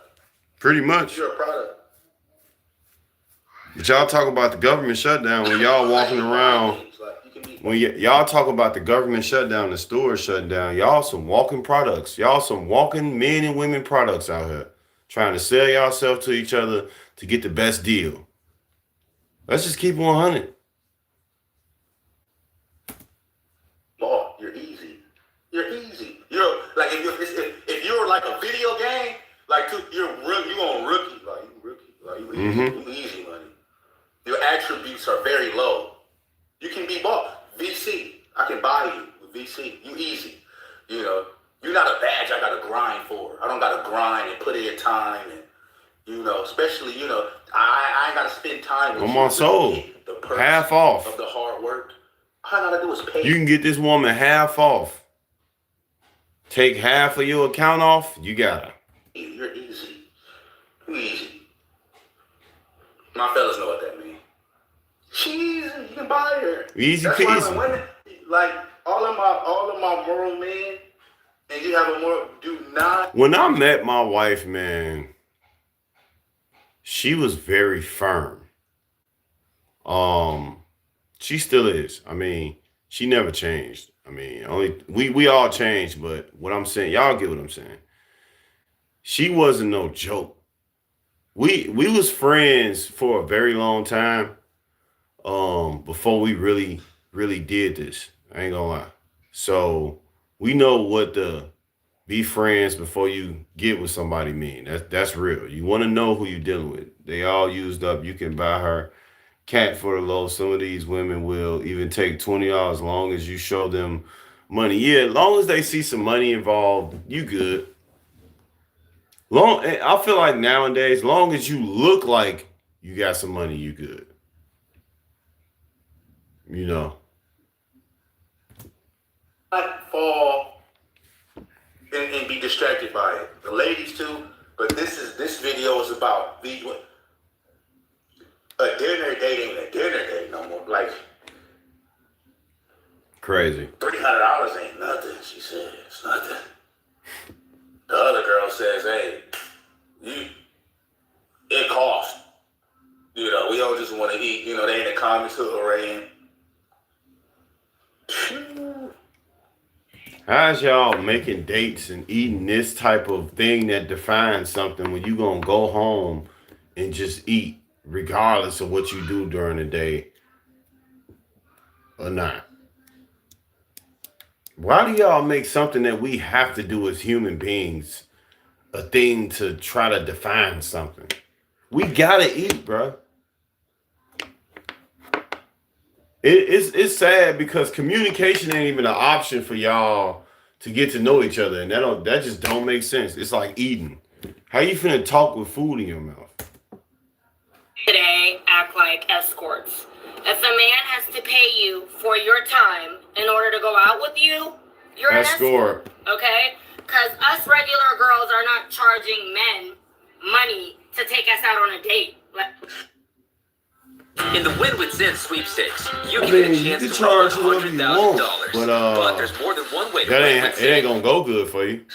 [SPEAKER 2] Pretty much.
[SPEAKER 6] You're a product.
[SPEAKER 2] But y'all talk about the government shutdown when y'all walking around. When y'all talk about the government shutdown, the stores shutting down, y'all some walking products. Y'all some walking men and women products out here. Trying to sell yourself to each other to get the best deal. Let's just keep 100.
[SPEAKER 6] Oh, you're easy. You're easy. You're like if you're like a video game, like you on rookie, like you rookie, like you easy money. Your attributes are very low. You can be bought. VC, I can buy you with VC. You easy. You know, you're not a badge I gotta grind for. I don't gotta grind and put in time and you know, especially, you know, I ain't gotta spend time with
[SPEAKER 2] On
[SPEAKER 6] you.
[SPEAKER 2] my soul.
[SPEAKER 6] The perks
[SPEAKER 2] Half off.
[SPEAKER 6] of the hard work. All I gotta do is pay.
[SPEAKER 2] You can get this woman half off. Take half of your account off, you got her.
[SPEAKER 6] You're easy. You're easy. My fellas know what that means. She's easy. You can buy her.
[SPEAKER 2] Easy
[SPEAKER 6] That's why
[SPEAKER 2] peasy.
[SPEAKER 6] when women, like all of my moral men, and you have a moral, do not.
[SPEAKER 2] When I met my wife, man, she was very firm. She still is. I mean, she never changed. I mean, we all changed, but what I'm saying, y'all get what I'm saying. She wasn't no joke. We was friends for a very long time. Before we really did this. I ain't gonna lie. So we know what the be friends before you get with somebody mean. That's real. You want to know who you're dealing with. They all used up. You can buy her cat for the low. Some of these women will even take $20 as long as you show them money. Yeah, as long as they see some money involved, you good. I feel like nowadays, long as you look like you got some money, you good. You know,
[SPEAKER 6] not fall and be distracted by it. The ladies too, but this video is about a dinner date ain't a dinner date no more. Like
[SPEAKER 2] Crazy.
[SPEAKER 6] $300 ain't nothing. She said it's nothing. The other girl says, "Hey, it costs. You know, we all just want to eat. You know, they in the comments hooray."
[SPEAKER 2] How's y'all making dates and eating this type of thing that defines something when you gonna go home and just eat regardless of what you do during the day or not? Why do y'all make something that we have to do as human beings a thing to try to define something? We gotta eat, bro. It's sad because communication ain't even an option for y'all to get to know each other, and that just don't make sense. It's like eating. How you finna talk with food in your mouth?
[SPEAKER 8] Today act like escorts. If a man has to pay you for your time in order to go out with you, you're an escort. Okay? Because us regular girls are not charging men money to take us out on a date.
[SPEAKER 7] In the Win with Zen sweepstakes, you can get a chance to
[SPEAKER 2] charge
[SPEAKER 7] win
[SPEAKER 2] whatever you want,
[SPEAKER 7] $100,000.
[SPEAKER 2] but
[SPEAKER 7] there's more than one way to
[SPEAKER 2] that
[SPEAKER 7] win with
[SPEAKER 2] it ain't
[SPEAKER 7] Zen.
[SPEAKER 2] gonna go good for you.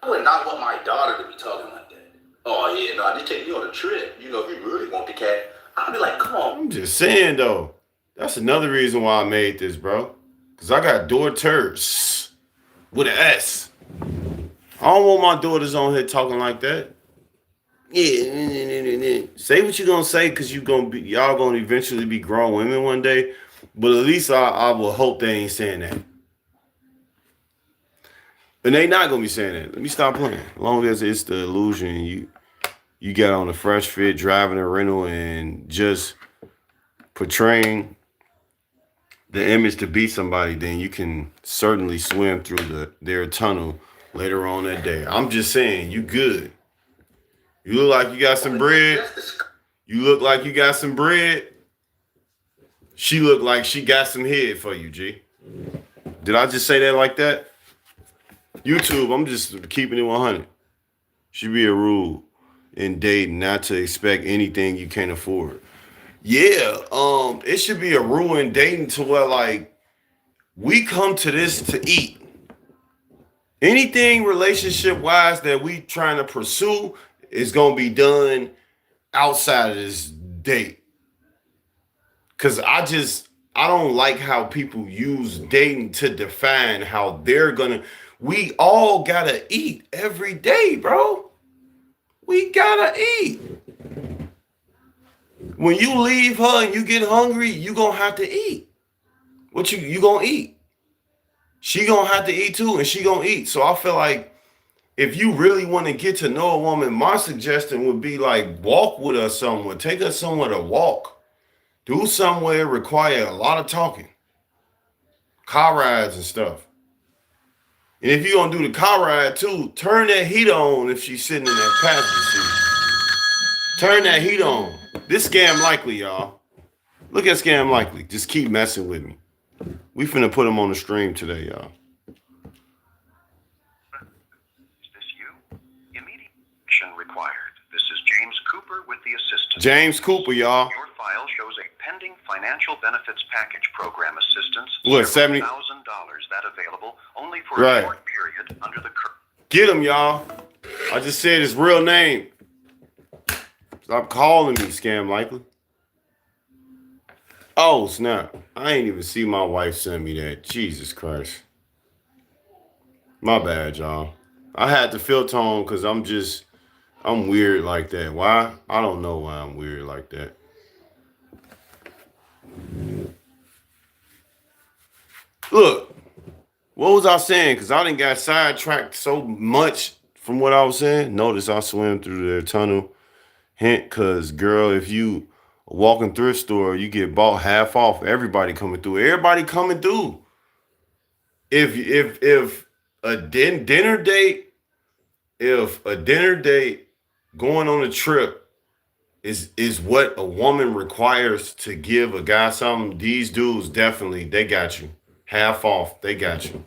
[SPEAKER 6] I would not want my daughter to be talking like that. Oh yeah, no, just take me on a trip. You know, if you really want the cat, I'll be like, come on.
[SPEAKER 2] I'm just saying though, that's another reason why I made this, bro. Cause I got daughters with an S. I don't want my daughters on here talking like that. Yeah, say what you gonna say, cause y'all gonna eventually be grown women one day. But at least I will hope they ain't saying that. And they not gonna be saying that. Let me stop playing. As long as it's the illusion, you get on a fresh fit, driving a rental, and just portraying the image to be somebody, then you can certainly swim through their tunnel later on that day. I'm just saying, you good. You look like you got some bread. You look like you got some bread. She look like she got some head for you, G. Did I just say that like that? YouTube, I'm just keeping it 100. Should be a rule in dating not to expect anything you can't afford. Yeah, it should be a rule in dating to where like we come to this to eat. Anything relationship wise that we trying to pursue is gonna be done outside of this date. Cause I don't like how people use dating to define how they're gonna. We all gotta eat every day, bro. We gotta eat. When you leave her and you get hungry, you gonna have to eat. What you gonna eat? She gonna have to eat too, and she gonna eat. So I feel like if you really want to get to know a woman, my suggestion would be like walk with her somewhere. Take her somewhere to walk. Do somewhere require a lot of talking. Car rides and stuff. And if you're going to do the car ride too, turn that heat on if she's sitting in that passenger seat. Turn that heat on. This Scam Likely, y'all. Look at Scam Likely. Just keep messing with me. We finna put him on the stream today, y'all.
[SPEAKER 9] Is this you? Immediate action required. This is James Cooper with the assistance.
[SPEAKER 2] James Cooper, y'all.
[SPEAKER 9] Your file shows a pending financial benefits package program assistance.
[SPEAKER 2] What, $70,000
[SPEAKER 9] that available only for
[SPEAKER 2] right.
[SPEAKER 9] a short period under the current.
[SPEAKER 2] Get him, y'all. I just said his real name. Stop calling me, Scam Likely. Oh, snap. I ain't even see my wife send me that. Jesus Christ. My bad, y'all. I had to filter on because I'm weird like that. Why? I don't know why I'm weird like that. Look, what was I saying? Because I done got sidetracked so much from what I was saying. Notice I swim through their tunnel. Hint, because, girl, if you walk in thrift store, you get bought half off. Everybody coming through. Everybody coming through. If a dinner date, going on a trip is what a woman requires to give a guy something, these dudes definitely, they got you. half off. They got you.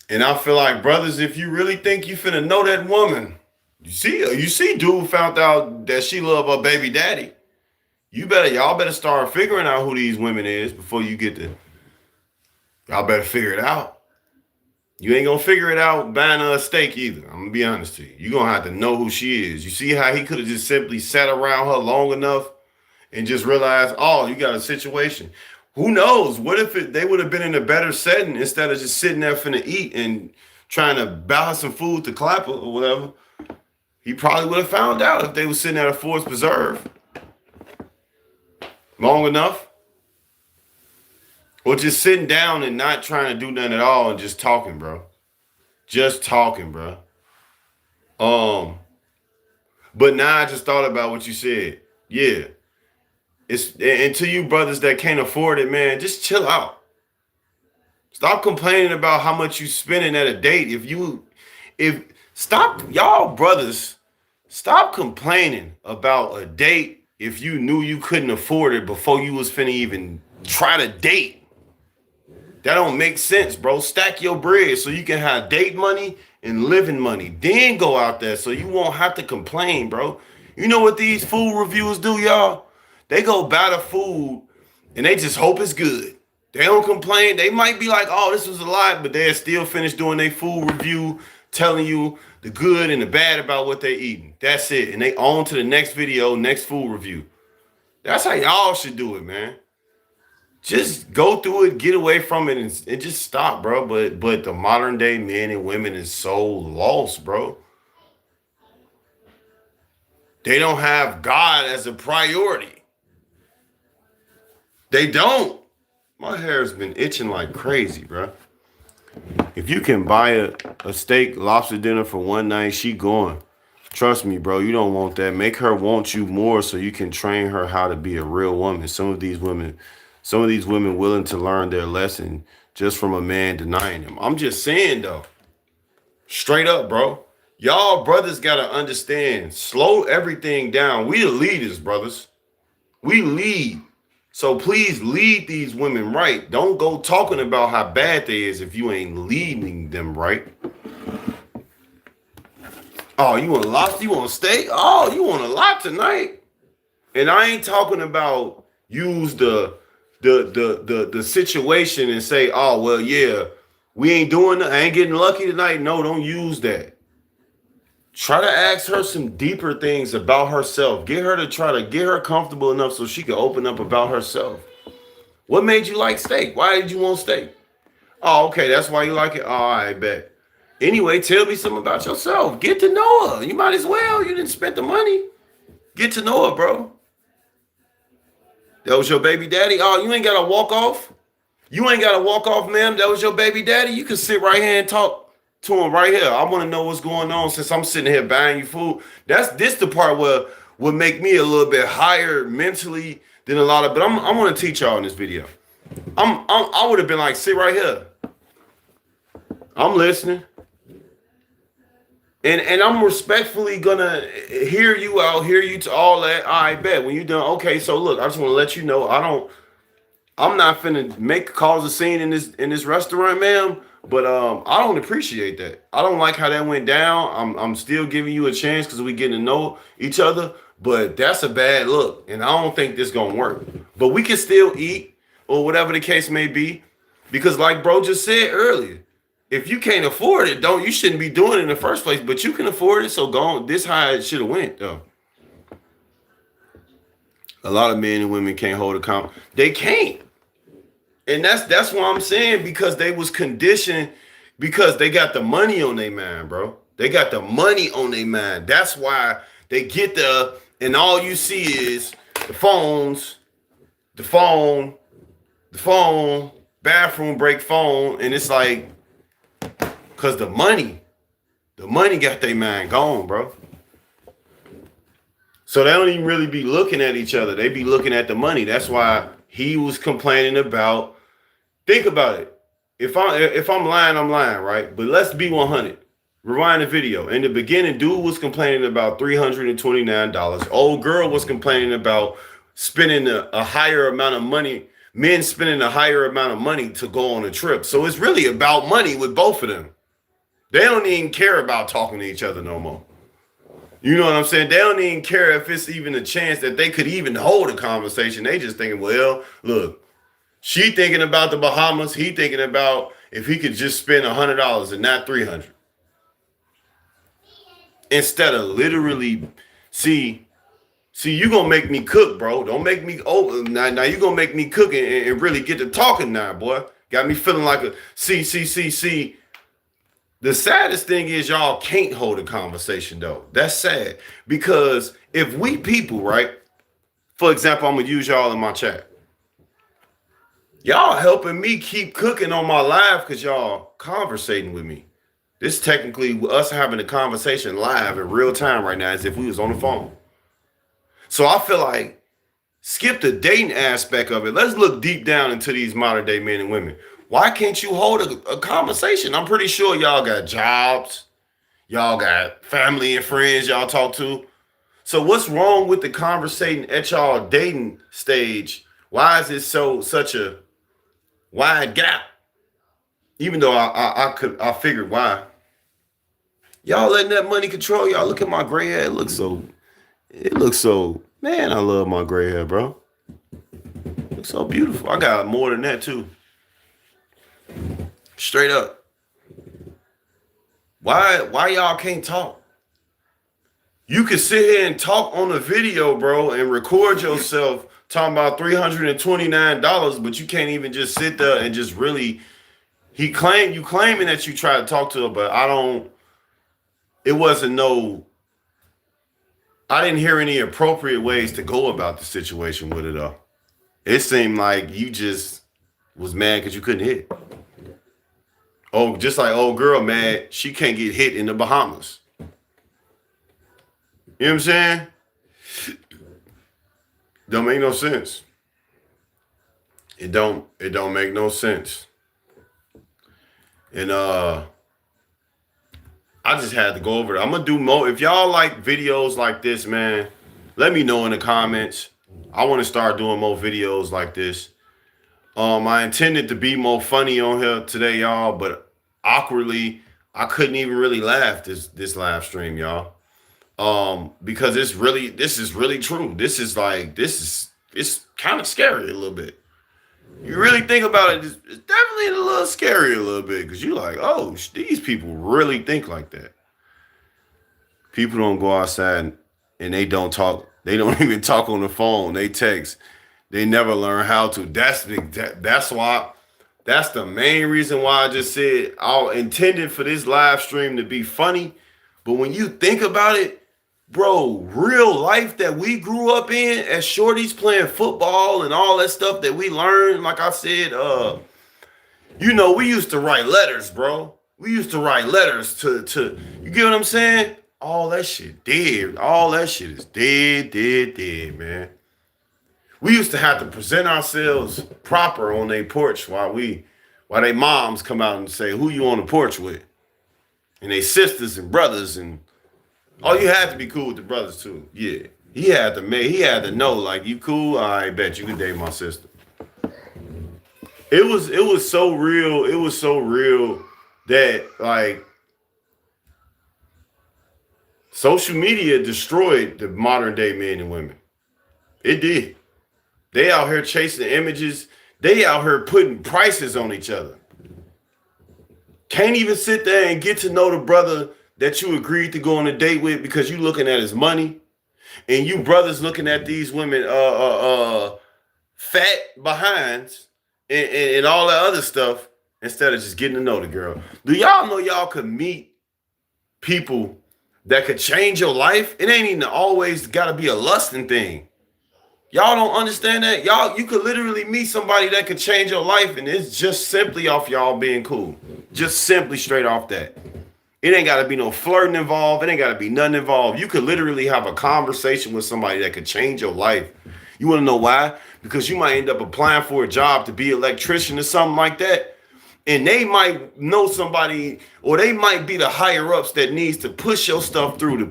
[SPEAKER 2] And I feel like, brothers, if you really think you finna know that woman, you see dude found out that she love her baby daddy. Y'all better start figuring out who these women is before you get to, y'all better figure it out. You ain't gonna figure it out buying her a steak either. I'm gonna be honest to you. You're gonna have to know who she is. You see how he could have just simply sat around her long enough and just realized, oh, you got a situation. Who knows? What if they would have been in a better setting instead of just sitting there finna eat and trying to buy her some food to clap her or whatever? He probably would have found out if they were sitting at a Ford's Preserve long enough. Or just sitting down and not trying to do nothing at all and just talking, bro. Just talking, bro. But now I just thought about what you said. Yeah. And to you brothers that can't afford it, man, just chill out. Stop complaining about how much you spending at a date. Y'all brothers, stop complaining about a date if you knew you couldn't afford it before you was finna even try to date. That don't make sense, bro. Stack your bread so you can have date money and living money. Then go out there so you won't have to complain, bro. You know what these food reviewers do, y'all? They go buy the food and they just hope it's good. They don't complain. They might be like, oh, this was a lot, but they'll still finish doing their food review, telling you the good and the bad about what they're eating. That's it. And they on to the next video, next food review. That's how y'all should do it, man. Just go through it, get away from it, and just stop, bro. But the modern day men and women is so lost, bro. They don't have God as a priority. They don't. My hair's been itching like crazy, bro. If you can buy a steak lobster dinner for one night, she going. Trust me, bro. You don't want that. Make her want you more so you can train her how to be a real woman. Some of these women willing to learn their lesson just from a man denying them. I'm just saying, though, straight up, bro. Y'all brothers got to understand, slow everything down. We the leaders, brothers. We lead. So please lead these women right. Don't go talking about how bad they is if you ain't leading them right. Oh, you want lobster? You want steak? Oh, you want a lot tonight? And I ain't talking about use the situation and say, oh, well, yeah, we ain't doing that. I ain't getting lucky tonight. No, don't use that. Try to ask her some deeper things about herself. Get her to try to get her comfortable enough so she can open up about herself. What made you like steak? Why did you want steak? Oh, okay, that's why you like it. Oh, I bet. Anyway, tell me something about yourself. Get to know her. You might as well. You didn't spend the money. Get to know her, bro. That was your baby daddy? Oh, you ain't got to walk off? You ain't got to walk off, ma'am. That was your baby daddy? You can sit right here and talk to him right here. I want to know what's going on since I'm sitting here buying you food. This the part where would make me a little bit higher mentally than a lot of, but I'm going to teach y'all in this video. I would have been like, sit right here. I'm listening. And I'm respectfully gonna hear you out, hear you to all that. I bet when you're done, okay, so look, I just want to let you know I'm not finna cause a scene in this restaurant, ma'am. But I don't appreciate that. I don't like how that went down. I'm still giving you a chance because we getting to know each other, but that's a bad look, and I don't think this gonna work. But we can still eat or whatever the case may be, because like bro just said earlier, if you can't afford it, you shouldn't be doing it in the first place. But you can afford it, so go on. This how it should have went though. A lot of men and women can't hold a comp. They can't. And that's what I'm saying, because they was conditioned, because they got the money on their mind, bro. They got the money on their mind. That's why they get there and all you see is the phone, bathroom break phone. And it's like, because the money got their mind gone, bro. So they don't even really be looking at each other. They be looking at the money. That's why he was complaining about. Think about it. If I'm lying, I'm lying, right? But let's be 100. Rewind the video. In the beginning, dude was complaining about $329. Old girl was complaining about spending a higher amount of money men spending a higher amount of money to go on a trip. So it's really about money with both of them. They don't even care about talking to each other no more. You know what I'm saying? They don't even care if it's even a chance that they could even hold a conversation. They just thinking, well, look, she thinking about the Bahamas. He thinking about if he could just spend $100 and not $300. Instead of literally, see, you gonna make me cook, bro. Don't make me now you gonna make me cook and really get to talking now, boy. Got me feeling like a see. The saddest thing is y'all can't hold a conversation though. That's sad. Because if we people, right? For example, I'm gonna use y'all in my chat. Y'all helping me keep cooking on my live because y'all conversating with me. This technically us having a conversation live in real time right now as if we was on the phone. So I feel like skip the dating aspect of it. Let's look deep down into these modern day men and women. Why can't you hold a conversation? I'm pretty sure y'all got jobs. Y'all got family and friends y'all talk to. So what's wrong with the conversating at y'all dating stage? Why is it such a wide gap? Even though I figured why. Y'all letting that money control y'all. Look at my gray hair. It looks so, man, I love my gray hair, bro. It looks so beautiful. I got more than that too. Straight up. Why y'all can't talk? You can sit here and talk on a video, bro, and record yourself talking about $329, but you can't even just sit there and just really. You claiming that you tried to talk to her, but I didn't hear any appropriate ways to go about the situation with it though. It seemed like you just was mad because you couldn't hit. Oh, just like old girl mad, she can't get hit in the Bahamas. You know what I'm saying? Don't make no sense. It don't make no sense. And I just had to go over it. I'm gonna do more. If y'all like videos like this, man, let me know in the comments. I want to start doing more videos like this. I intended to be more funny on here today, y'all, but awkwardly, I couldn't even really laugh this live stream, y'all. Because this is really true. It's kind of scary a little bit. You really think about it, it's definitely a little scary a little bit because you're like, oh, these people really think like that. People don't go outside and they don't talk. They don't even talk on the phone. They text. They never learn how to. That's the main reason why I just said I intended for this live stream to be funny. But when you think about it, bro, real life that we grew up in as shorties playing football and all that stuff that we learned, like I said, we used to write letters, bro. We used to write letters to you get what I'm saying? All that shit dead. All that shit is dead, man. We used to have to present ourselves proper on their porch while they moms come out and say, who you on the porch with? And they sisters and brothers and you had to be cool with the brothers too. Yeah. He had to know, like, you cool? I bet you can date my sister. It was so real. It was so real that, like, social media destroyed the modern day men and women. It did. They out here chasing images. They out here putting prices on each other. Can't even sit there and get to know the brother that you agreed to go on a date with because you looking at his money. And you brothers looking at these women fat behinds and all that other stuff instead of just getting to know the girl. Do y'all know y'all could meet people that could change your life? It ain't even always got to be a lusting thing. Y'all don't understand that? You could literally meet somebody that could change your life, and it's just simply off y'all being cool. Just simply straight off that. It ain't got to be no flirting involved. It ain't got to be nothing involved. You could literally have a conversation with somebody that could change your life. You want to know why? Because you might end up applying for a job to be an electrician or something like that. And they might know somebody, or they might be the higher ups that needs to push your stuff through to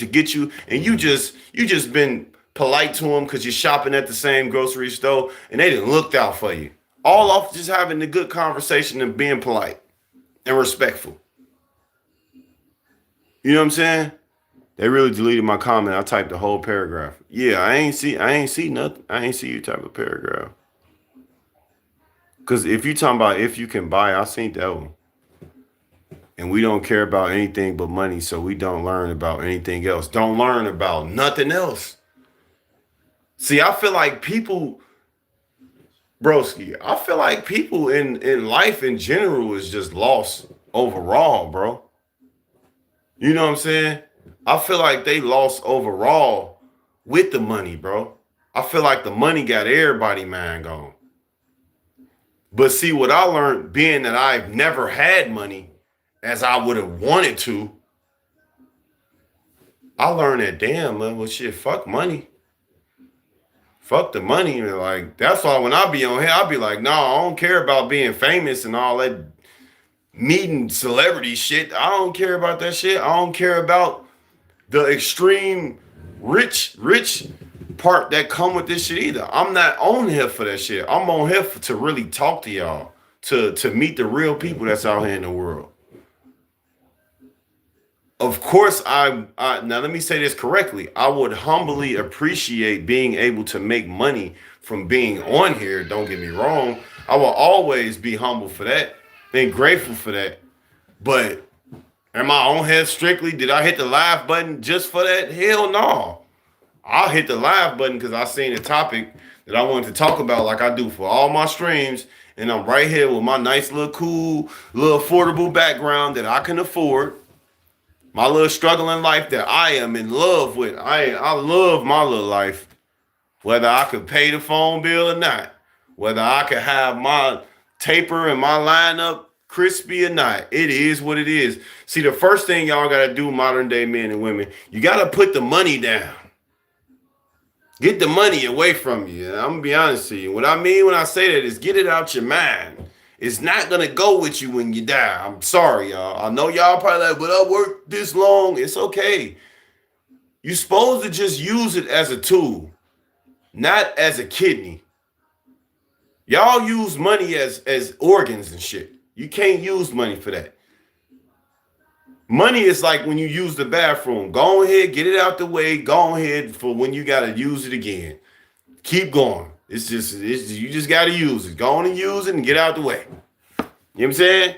[SPEAKER 2] get you. And you just been polite to them because you're shopping at the same grocery store, and they done looked out for you. All off just having a good conversation and being polite and respectful. You know what I'm saying? They really deleted my comment. I typed the whole paragraph. Yeah, I ain't see nothing. I ain't see you type a paragraph. Cause if you talking about if you can buy, I seen that one. And we don't care about anything but money, so we don't learn about anything else. Don't learn about nothing else. See, I feel like people, broski, I feel like people in life in general is just lost overall, bro. You know what I'm saying? I feel like they lost overall with the money, bro. I feel like the money got everybody mind gone. But see, what I learned, being that I've never had money as I would have wanted to, I learned that, damn, man, well, shit, fuck money. Fuck the money. Like, that's why when I be on here, I be like, no, I don't care about being famous and all that meeting celebrity shit. I don't care about that shit. I don't care about the extreme rich part that come with this shit either. I'm not on here for that shit. I'm on here to really talk to y'all, to meet the real people that's out here in the world. Of course, I now let me say this correctly. I would humbly appreciate being able to make money from being on here. Don't get me wrong. I will always be humble for that and grateful for that. But am I on here strictly? Did I hit the live button just for that? Hell no. I'll hit the live button because I seen a topic that I wanted to talk about like I do for all my streams. And I'm right here with my nice little cool, little affordable background that I can afford. My little struggling life that I am in love with. I love my little life. Whether I could pay the phone bill or not. Whether I could have my taper and my lineup crispy or not. It is what it is. See, the first thing y'all got to do, modern day men and women, you got to put the money down. Get the money away from you. And I'm going to be honest with you. What I mean when I say that is get it out your mind. It's not going to go with you when you die. I'm sorry, y'all. I know y'all probably like, but I worked this long. It's okay. You're supposed to just use it as a tool, not as a kidney. Y'all use money as organs and shit. You can't use money for that. Money is like when you use the bathroom. Go ahead, get it out the way. Go ahead for when you got to use it again. Keep going. You just got to use it. Go on and use it and get out the way. You know what I'm saying?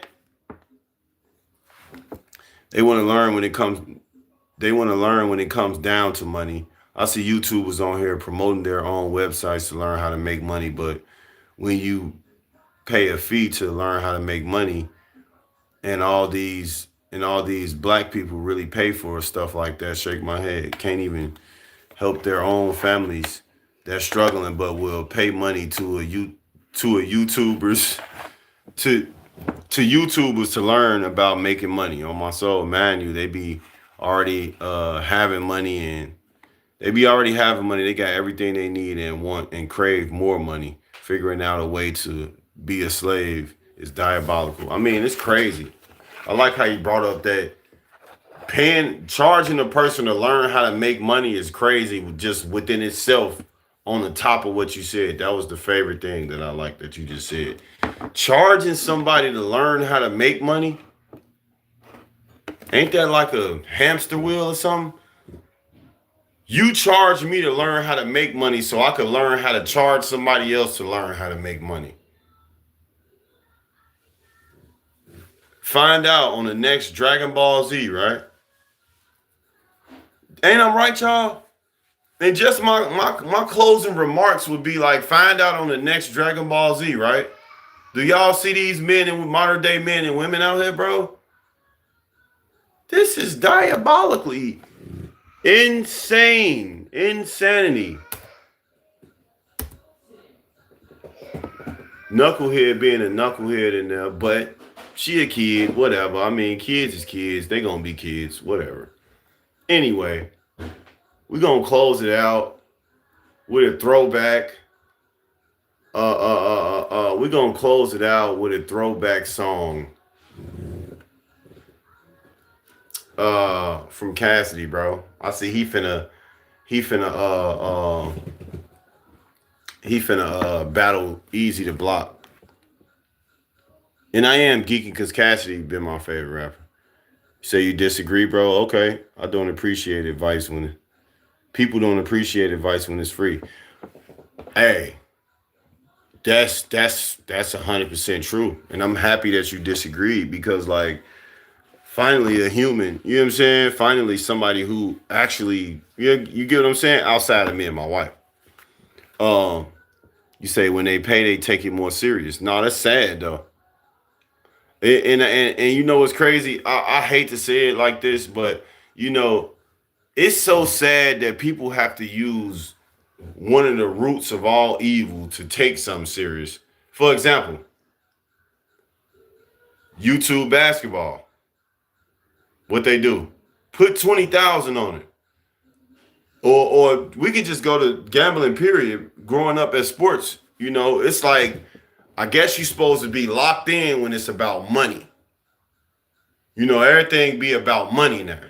[SPEAKER 2] They want to learn when it comes down to money. I see YouTubers on here promoting their own websites to learn how to make money, but when you pay a fee to learn how to make money, and all these black people really pay for stuff like that, shake my head. Can't even help their own families that's struggling, but will pay money to YouTubers to learn about making money. On my soul, man, they be already having money, and they be already having money. They got everything they need and want and crave more money. Figuring out a way to be a slave is diabolical. I mean, it's crazy. I like how you brought up that charging a person to learn how to make money is crazy just within itself. On the top of what you said, that was the favorite thing that I like that you just said. Charging somebody to learn how to make money, ain't that like a hamster wheel or something? You charge me to learn how to make money so I could learn how to charge somebody else to learn how to make money. Find out on the next Dragon Ball Z, right? Ain't I right, y'all? And just my closing remarks would be like, find out on the next Dragon Ball Z, right? Do y'all see these men and modern day men and women out here, bro? This is diabolically insane. Insanity. Knucklehead being a knucklehead in there, but she a kid, whatever. I mean, kids is kids. They gonna be kids, whatever. Anyway. We're going to close it out with a throwback. We're going to close it out with a throwback song from Cassidy, bro. I see he finna
[SPEAKER 10] he finna battle Easy to Block. And I am geeking because Cassidy been my favorite rapper. Say you disagree, bro? Okay. I don't appreciate advice when people don't appreciate advice when it's free. Hey, that's 100% true. And I'm happy that you disagreed because like finally a human, you know what I'm saying? Finally somebody who actually, you get what I'm saying? Outside of me and my wife. You say when they pay, they take it more serious. No, that's sad though. And you know what's crazy? I hate to say it like this, but you know, it's so sad that people have to use one of the roots of all evil to take something serious. For example, YouTube basketball. What they do? Put 20,000 on it. Or we could just go to gambling, period. Growing up at sports, you know, it's like, I guess you're supposed to be locked in when it's about money. You know, everything be about money now.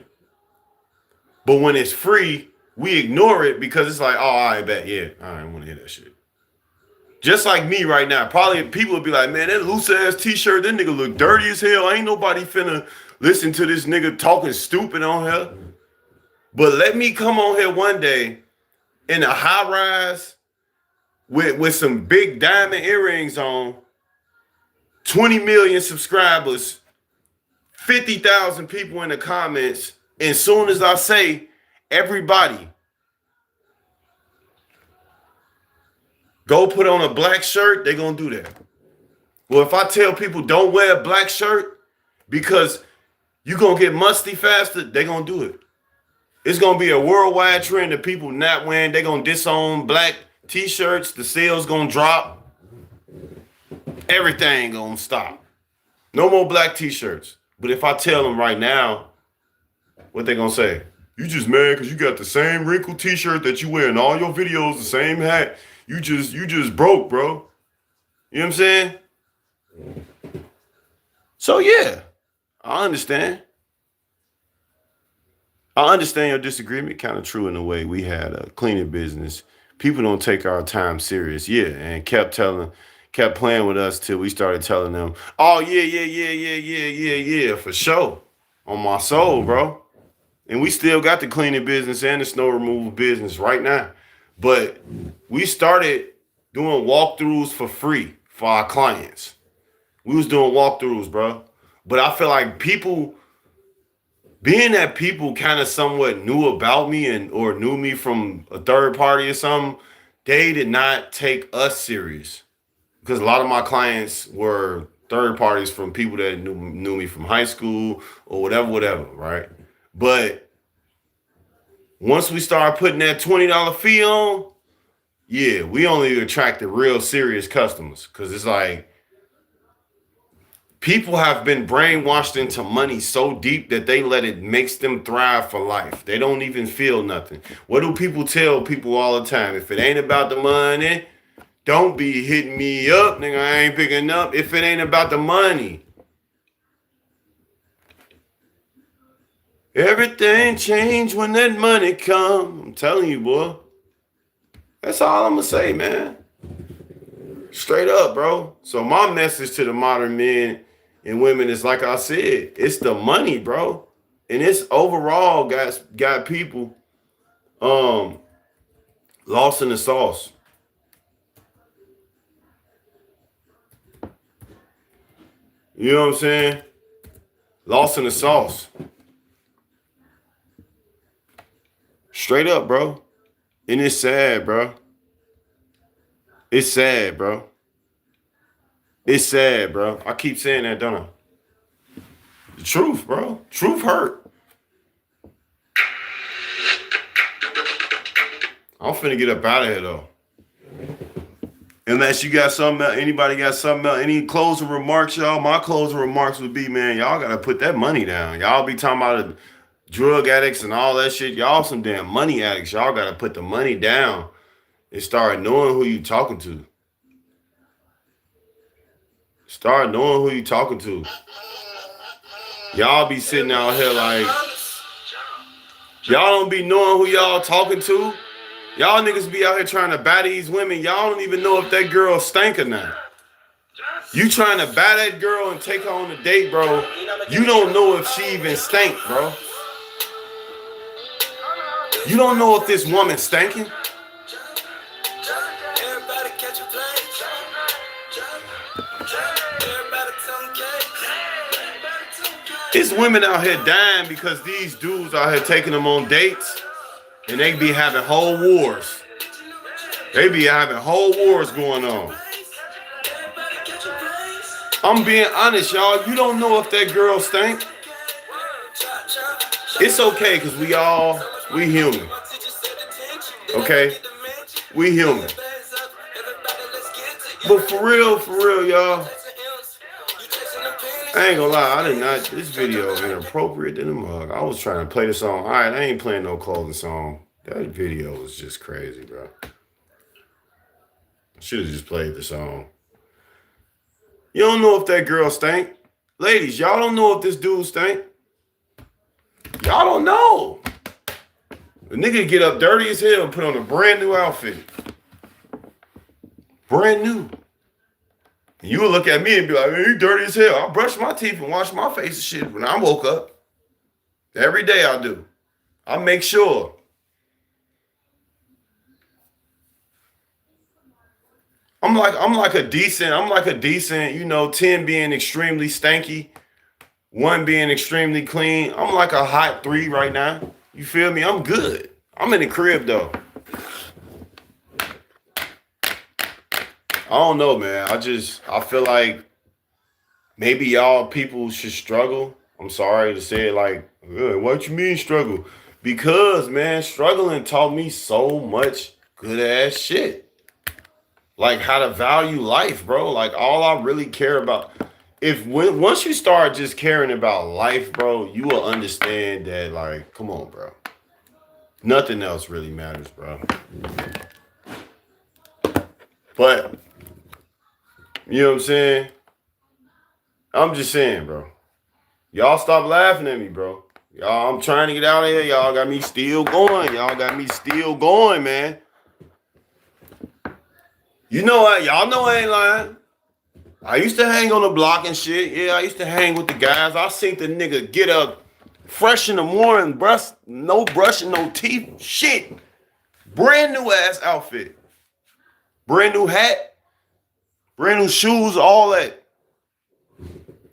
[SPEAKER 10] But when it's free, we ignore it because it's like, oh, I bet, yeah, I don't want to hear that shit. Just like me right now. Probably people would be like, man, that loose ass t-shirt, that nigga look dirty as hell. Ain't nobody finna listen to this nigga talking stupid on here. But let me come on here one day in a high rise with some big diamond earrings on, 20 million subscribers, 50,000 people in the comments. And soon as I say, everybody, go put on a black shirt, they're going to do that. Well, if I tell people don't wear a black shirt because you're going to get musty faster, they're going to do it. It's going to be a worldwide trend of people not wearing, they're going to disown black t-shirts, the sales going to drop, everything going to stop. No more black t-shirts. But if I tell them right now, what they going to say? You just mad because you got the same wrinkled t-shirt that you wear in all your videos, the same hat. You just broke, bro. You know what I'm saying? So yeah, I understand. I understand your disagreement. Kind of true in a way. We had a cleaning business. People don't take our time serious. Yeah, and kept playing with us till we started telling them, oh yeah, for sure. On my soul, bro. And we still got the cleaning business and the snow removal business right now. But we started doing walkthroughs for free for our clients. We was doing walkthroughs, bro. But I feel like being that people kind of somewhat knew about me or knew me from a third party or something, they did not take us serious. Because a lot of my clients were third parties from people that knew me from high school or whatever, right? But once we started putting that $20 fee on, yeah, we only attracted real serious customers. Because it's like, people have been brainwashed into money so deep that they let it makes them thrive for life. They don't even feel nothing. What do people tell people all the time? If it ain't about the money, don't be hitting me up, nigga. I ain't picking up if it ain't about the money. Everything changed when that money come. I'm telling you, boy. That's all I'm going to say, man. Straight up, bro. So my message to the modern men and women is, like I said, it's the money, bro. And it's overall got people lost in the sauce. You know what I'm saying? Lost in the sauce. Straight up, bro. And it's sad, bro. It's sad, bro. It's sad, bro. I keep saying that, don't I? The truth, bro. Truth hurt. I'm finna get up out of here, though. Unless you got something else, anybody got something else, any closing remarks, y'all? My closing remarks would be, man, y'all got to put that money down. Y'all be talking about drug addicts and all that shit. Y'all some damn money addicts. Y'all got to put the money down and start knowing who you talking to. Start knowing who you talking to. Y'all be sitting out here like, Y'all don't be knowing who y'all talking to. Y'all niggas be out here trying to buy these women. Y'all don't even know if that girl stank or not. You trying to buy that girl and take her on a date, bro. You don't know if she even stank, bro. You don't know if this woman stinking. There's women out here dying because these dudes out here taking them on dates, and they be having whole wars. They be having whole wars going on. I'm being honest, y'all. You don't know if that girl stink. It's okay, because we human. Okay? We human. But for real, y'all. I ain't gonna lie, this video is inappropriate than a mug. I was trying to play the song. All right, I ain't playing no clothing song. That video was just crazy, bro. Should have just played the song. You don't know if that girl stank. Ladies, y'all don't know if this dude stank. Y'all don't know. The nigga get up dirty as hell and put on a brand new outfit. Brand new. And you will look at me and be like, hey, you dirty as hell. I brush my teeth and wash my face and shit when I woke up. Every day I do. I make sure. I'm like a decent, you know, 10 being extremely stanky, 1 being extremely clean. I'm like a hot 3 right now. You feel me? I'm good. I'm in the crib though. I don't know, man. I feel like maybe y'all people should struggle. I'm sorry to say it like, what you mean struggle? Because, man, struggling taught me so much good ass shit. Like how to value life, bro. Like all I really care about. Once you start just caring about life, bro, you will understand that, like, come on, bro. Nothing else really matters, bro. But, you know what I'm saying? I'm just saying, bro. Y'all stop laughing at me, bro. Y'all, I'm trying to get out of here. Y'all got me still going. Y'all got me still going, man. You know what? Y'all know I ain't lying. I used to hang on the block and shit. Yeah, I used to hang with the guys. I seen the nigga get up fresh in the morning, no brushing, no teeth. Shit. Brand new ass outfit. Brand new hat. Brand new shoes, all that.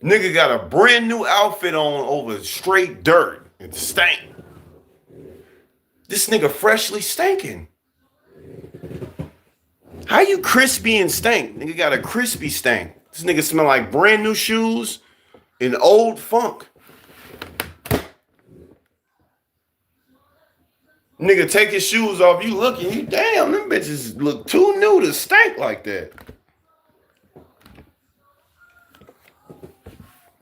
[SPEAKER 10] Nigga got a brand new outfit on over straight dirt and stank. This nigga freshly stinking. How you crispy and stank? Nigga got a crispy stank. This nigga smell like brand new shoes and old funk. Nigga take his shoes off, you looking, you damn, them bitches look too new to stink like that.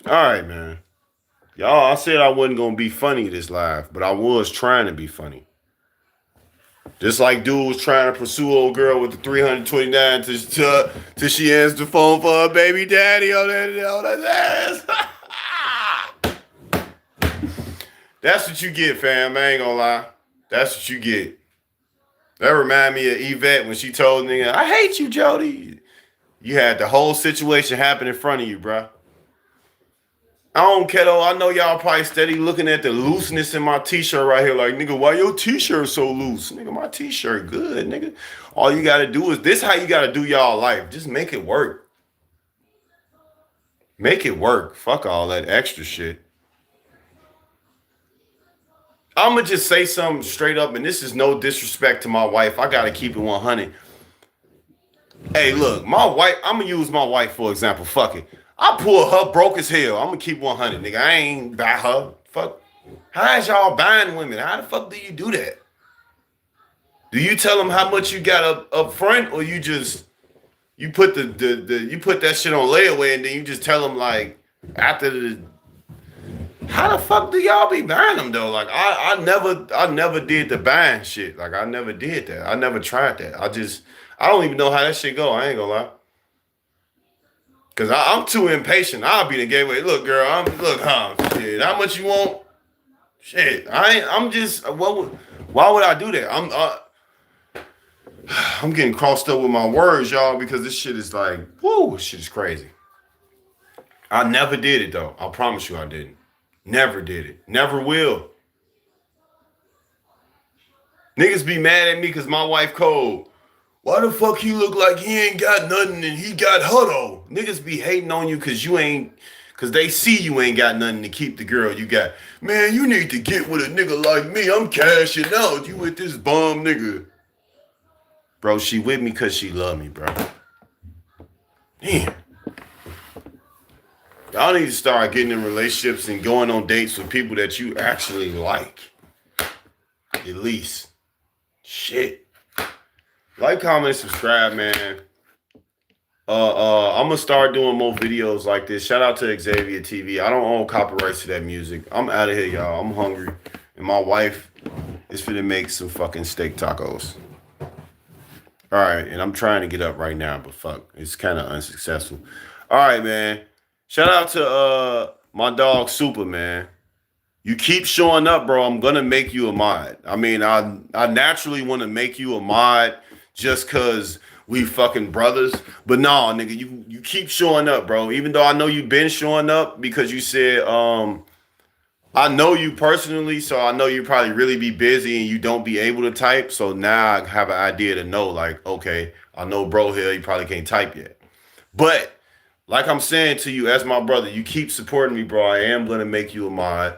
[SPEAKER 10] All right, man. Y'all, I said I wasn't going to be funny this live, but I was trying to be funny. Just like dude was trying to pursue old girl with the 329 till she answers the phone for her baby daddy on that ass. That's what you get, fam. I ain't gonna lie. That's what you get. That remind me of Yvette when she told me, I hate you, Jody. You had the whole situation happen in front of you, bro. I don't care though. I know y'all probably steady looking at the looseness in my t-shirt right here. Like, nigga, why your t-shirt so loose? Nigga, my t-shirt good, nigga. All you got to do is, this how you got to do y'all life. Just make it work. Make it work. Fuck all that extra shit. I'm going to just say something straight up, and this is no disrespect to my wife. I got to keep it 100. Hey, look, my wife, I'm going to use my wife for example. Fuck it. I pull her broke as hell. I'm going to keep 100, nigga. I ain't buy her. Fuck. How is y'all buying women? How the fuck do you do that? Do you tell them how much you got up front, or you just, you put you put that shit on layaway and then you just tell them like after the, how the fuck do y'all be buying them though? Like I never did the buying shit. Like I never did that. I never tried that. I don't even know how that shit go. I ain't gonna lie. Cause I'm too impatient. I'll be the gateway. Look, girl, shit, how much you want? Shit, why would I do that? I'm getting crossed up with my words, y'all, because this shit is like, whoo, shit is crazy. I never did it though. I promise you I didn't. Never did it. Never will. Niggas be mad at me because my wife cold. Why the fuck he look like he ain't got nothing and he got huddle? Niggas be hating on you because they see you ain't got nothing to keep the girl you got. Man, you need to get with a nigga like me. I'm cashing out. You with this bum nigga. Bro, she with me because she love me, bro. Damn. Y'all need to start getting in relationships and going on dates with people that you actually like. At least. Shit. Like, comment, subscribe, man. I'm gonna start doing more videos like this. Shout out to Xavier TV. I don't own copyrights to that music. I'm out of here, y'all. I'm hungry. And my wife is finna make some fucking steak tacos. All right, and I'm trying to get up right now, but fuck, it's kind of unsuccessful. All right, man. Shout out to my dog Super, man. You keep showing up, bro. I'm gonna make you a mod. I mean, I naturally want to make you a mod just cause we fucking brothers. But no, nigga, you keep showing up, bro. Even though I know you've been showing up because you said I know you personally, so I know you probably really be busy and you don't be able to type. So now I have an idea to know, like, okay, I know bro here, he probably can't type yet. But like I'm saying to you as my brother, you keep supporting me, bro. I am going to make you a mod.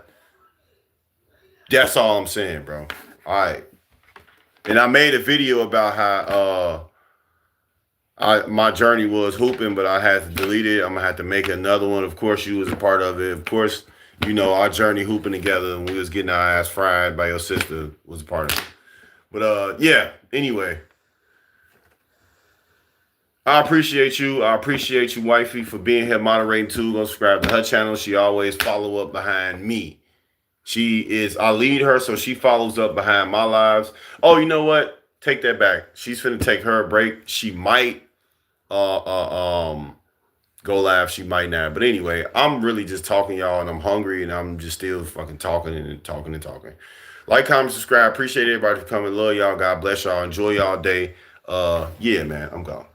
[SPEAKER 10] That's all I'm saying, bro. All right. And I made a video about how my journey was hooping, but I had to delete it. I'm going to have to make another one. Of course, you was a part of it. Of course, you know, our journey hooping together and we was getting our ass fried by your sister was a part of it. But yeah, anyway. I appreciate you. I appreciate you, wifey, for being here moderating too. Go subscribe to her channel. She always follow up behind me. I lead her, so she follows up behind my lives. Oh, you know what? Take that back. She's finna take her a break. She might go live. She might not. But anyway, I'm really just talking, y'all, and I'm hungry, and I'm just still fucking talking and talking and talking. Like, comment, subscribe. Appreciate everybody for coming. Love y'all. God bless y'all. Enjoy y'all day. Yeah, man. I'm gone.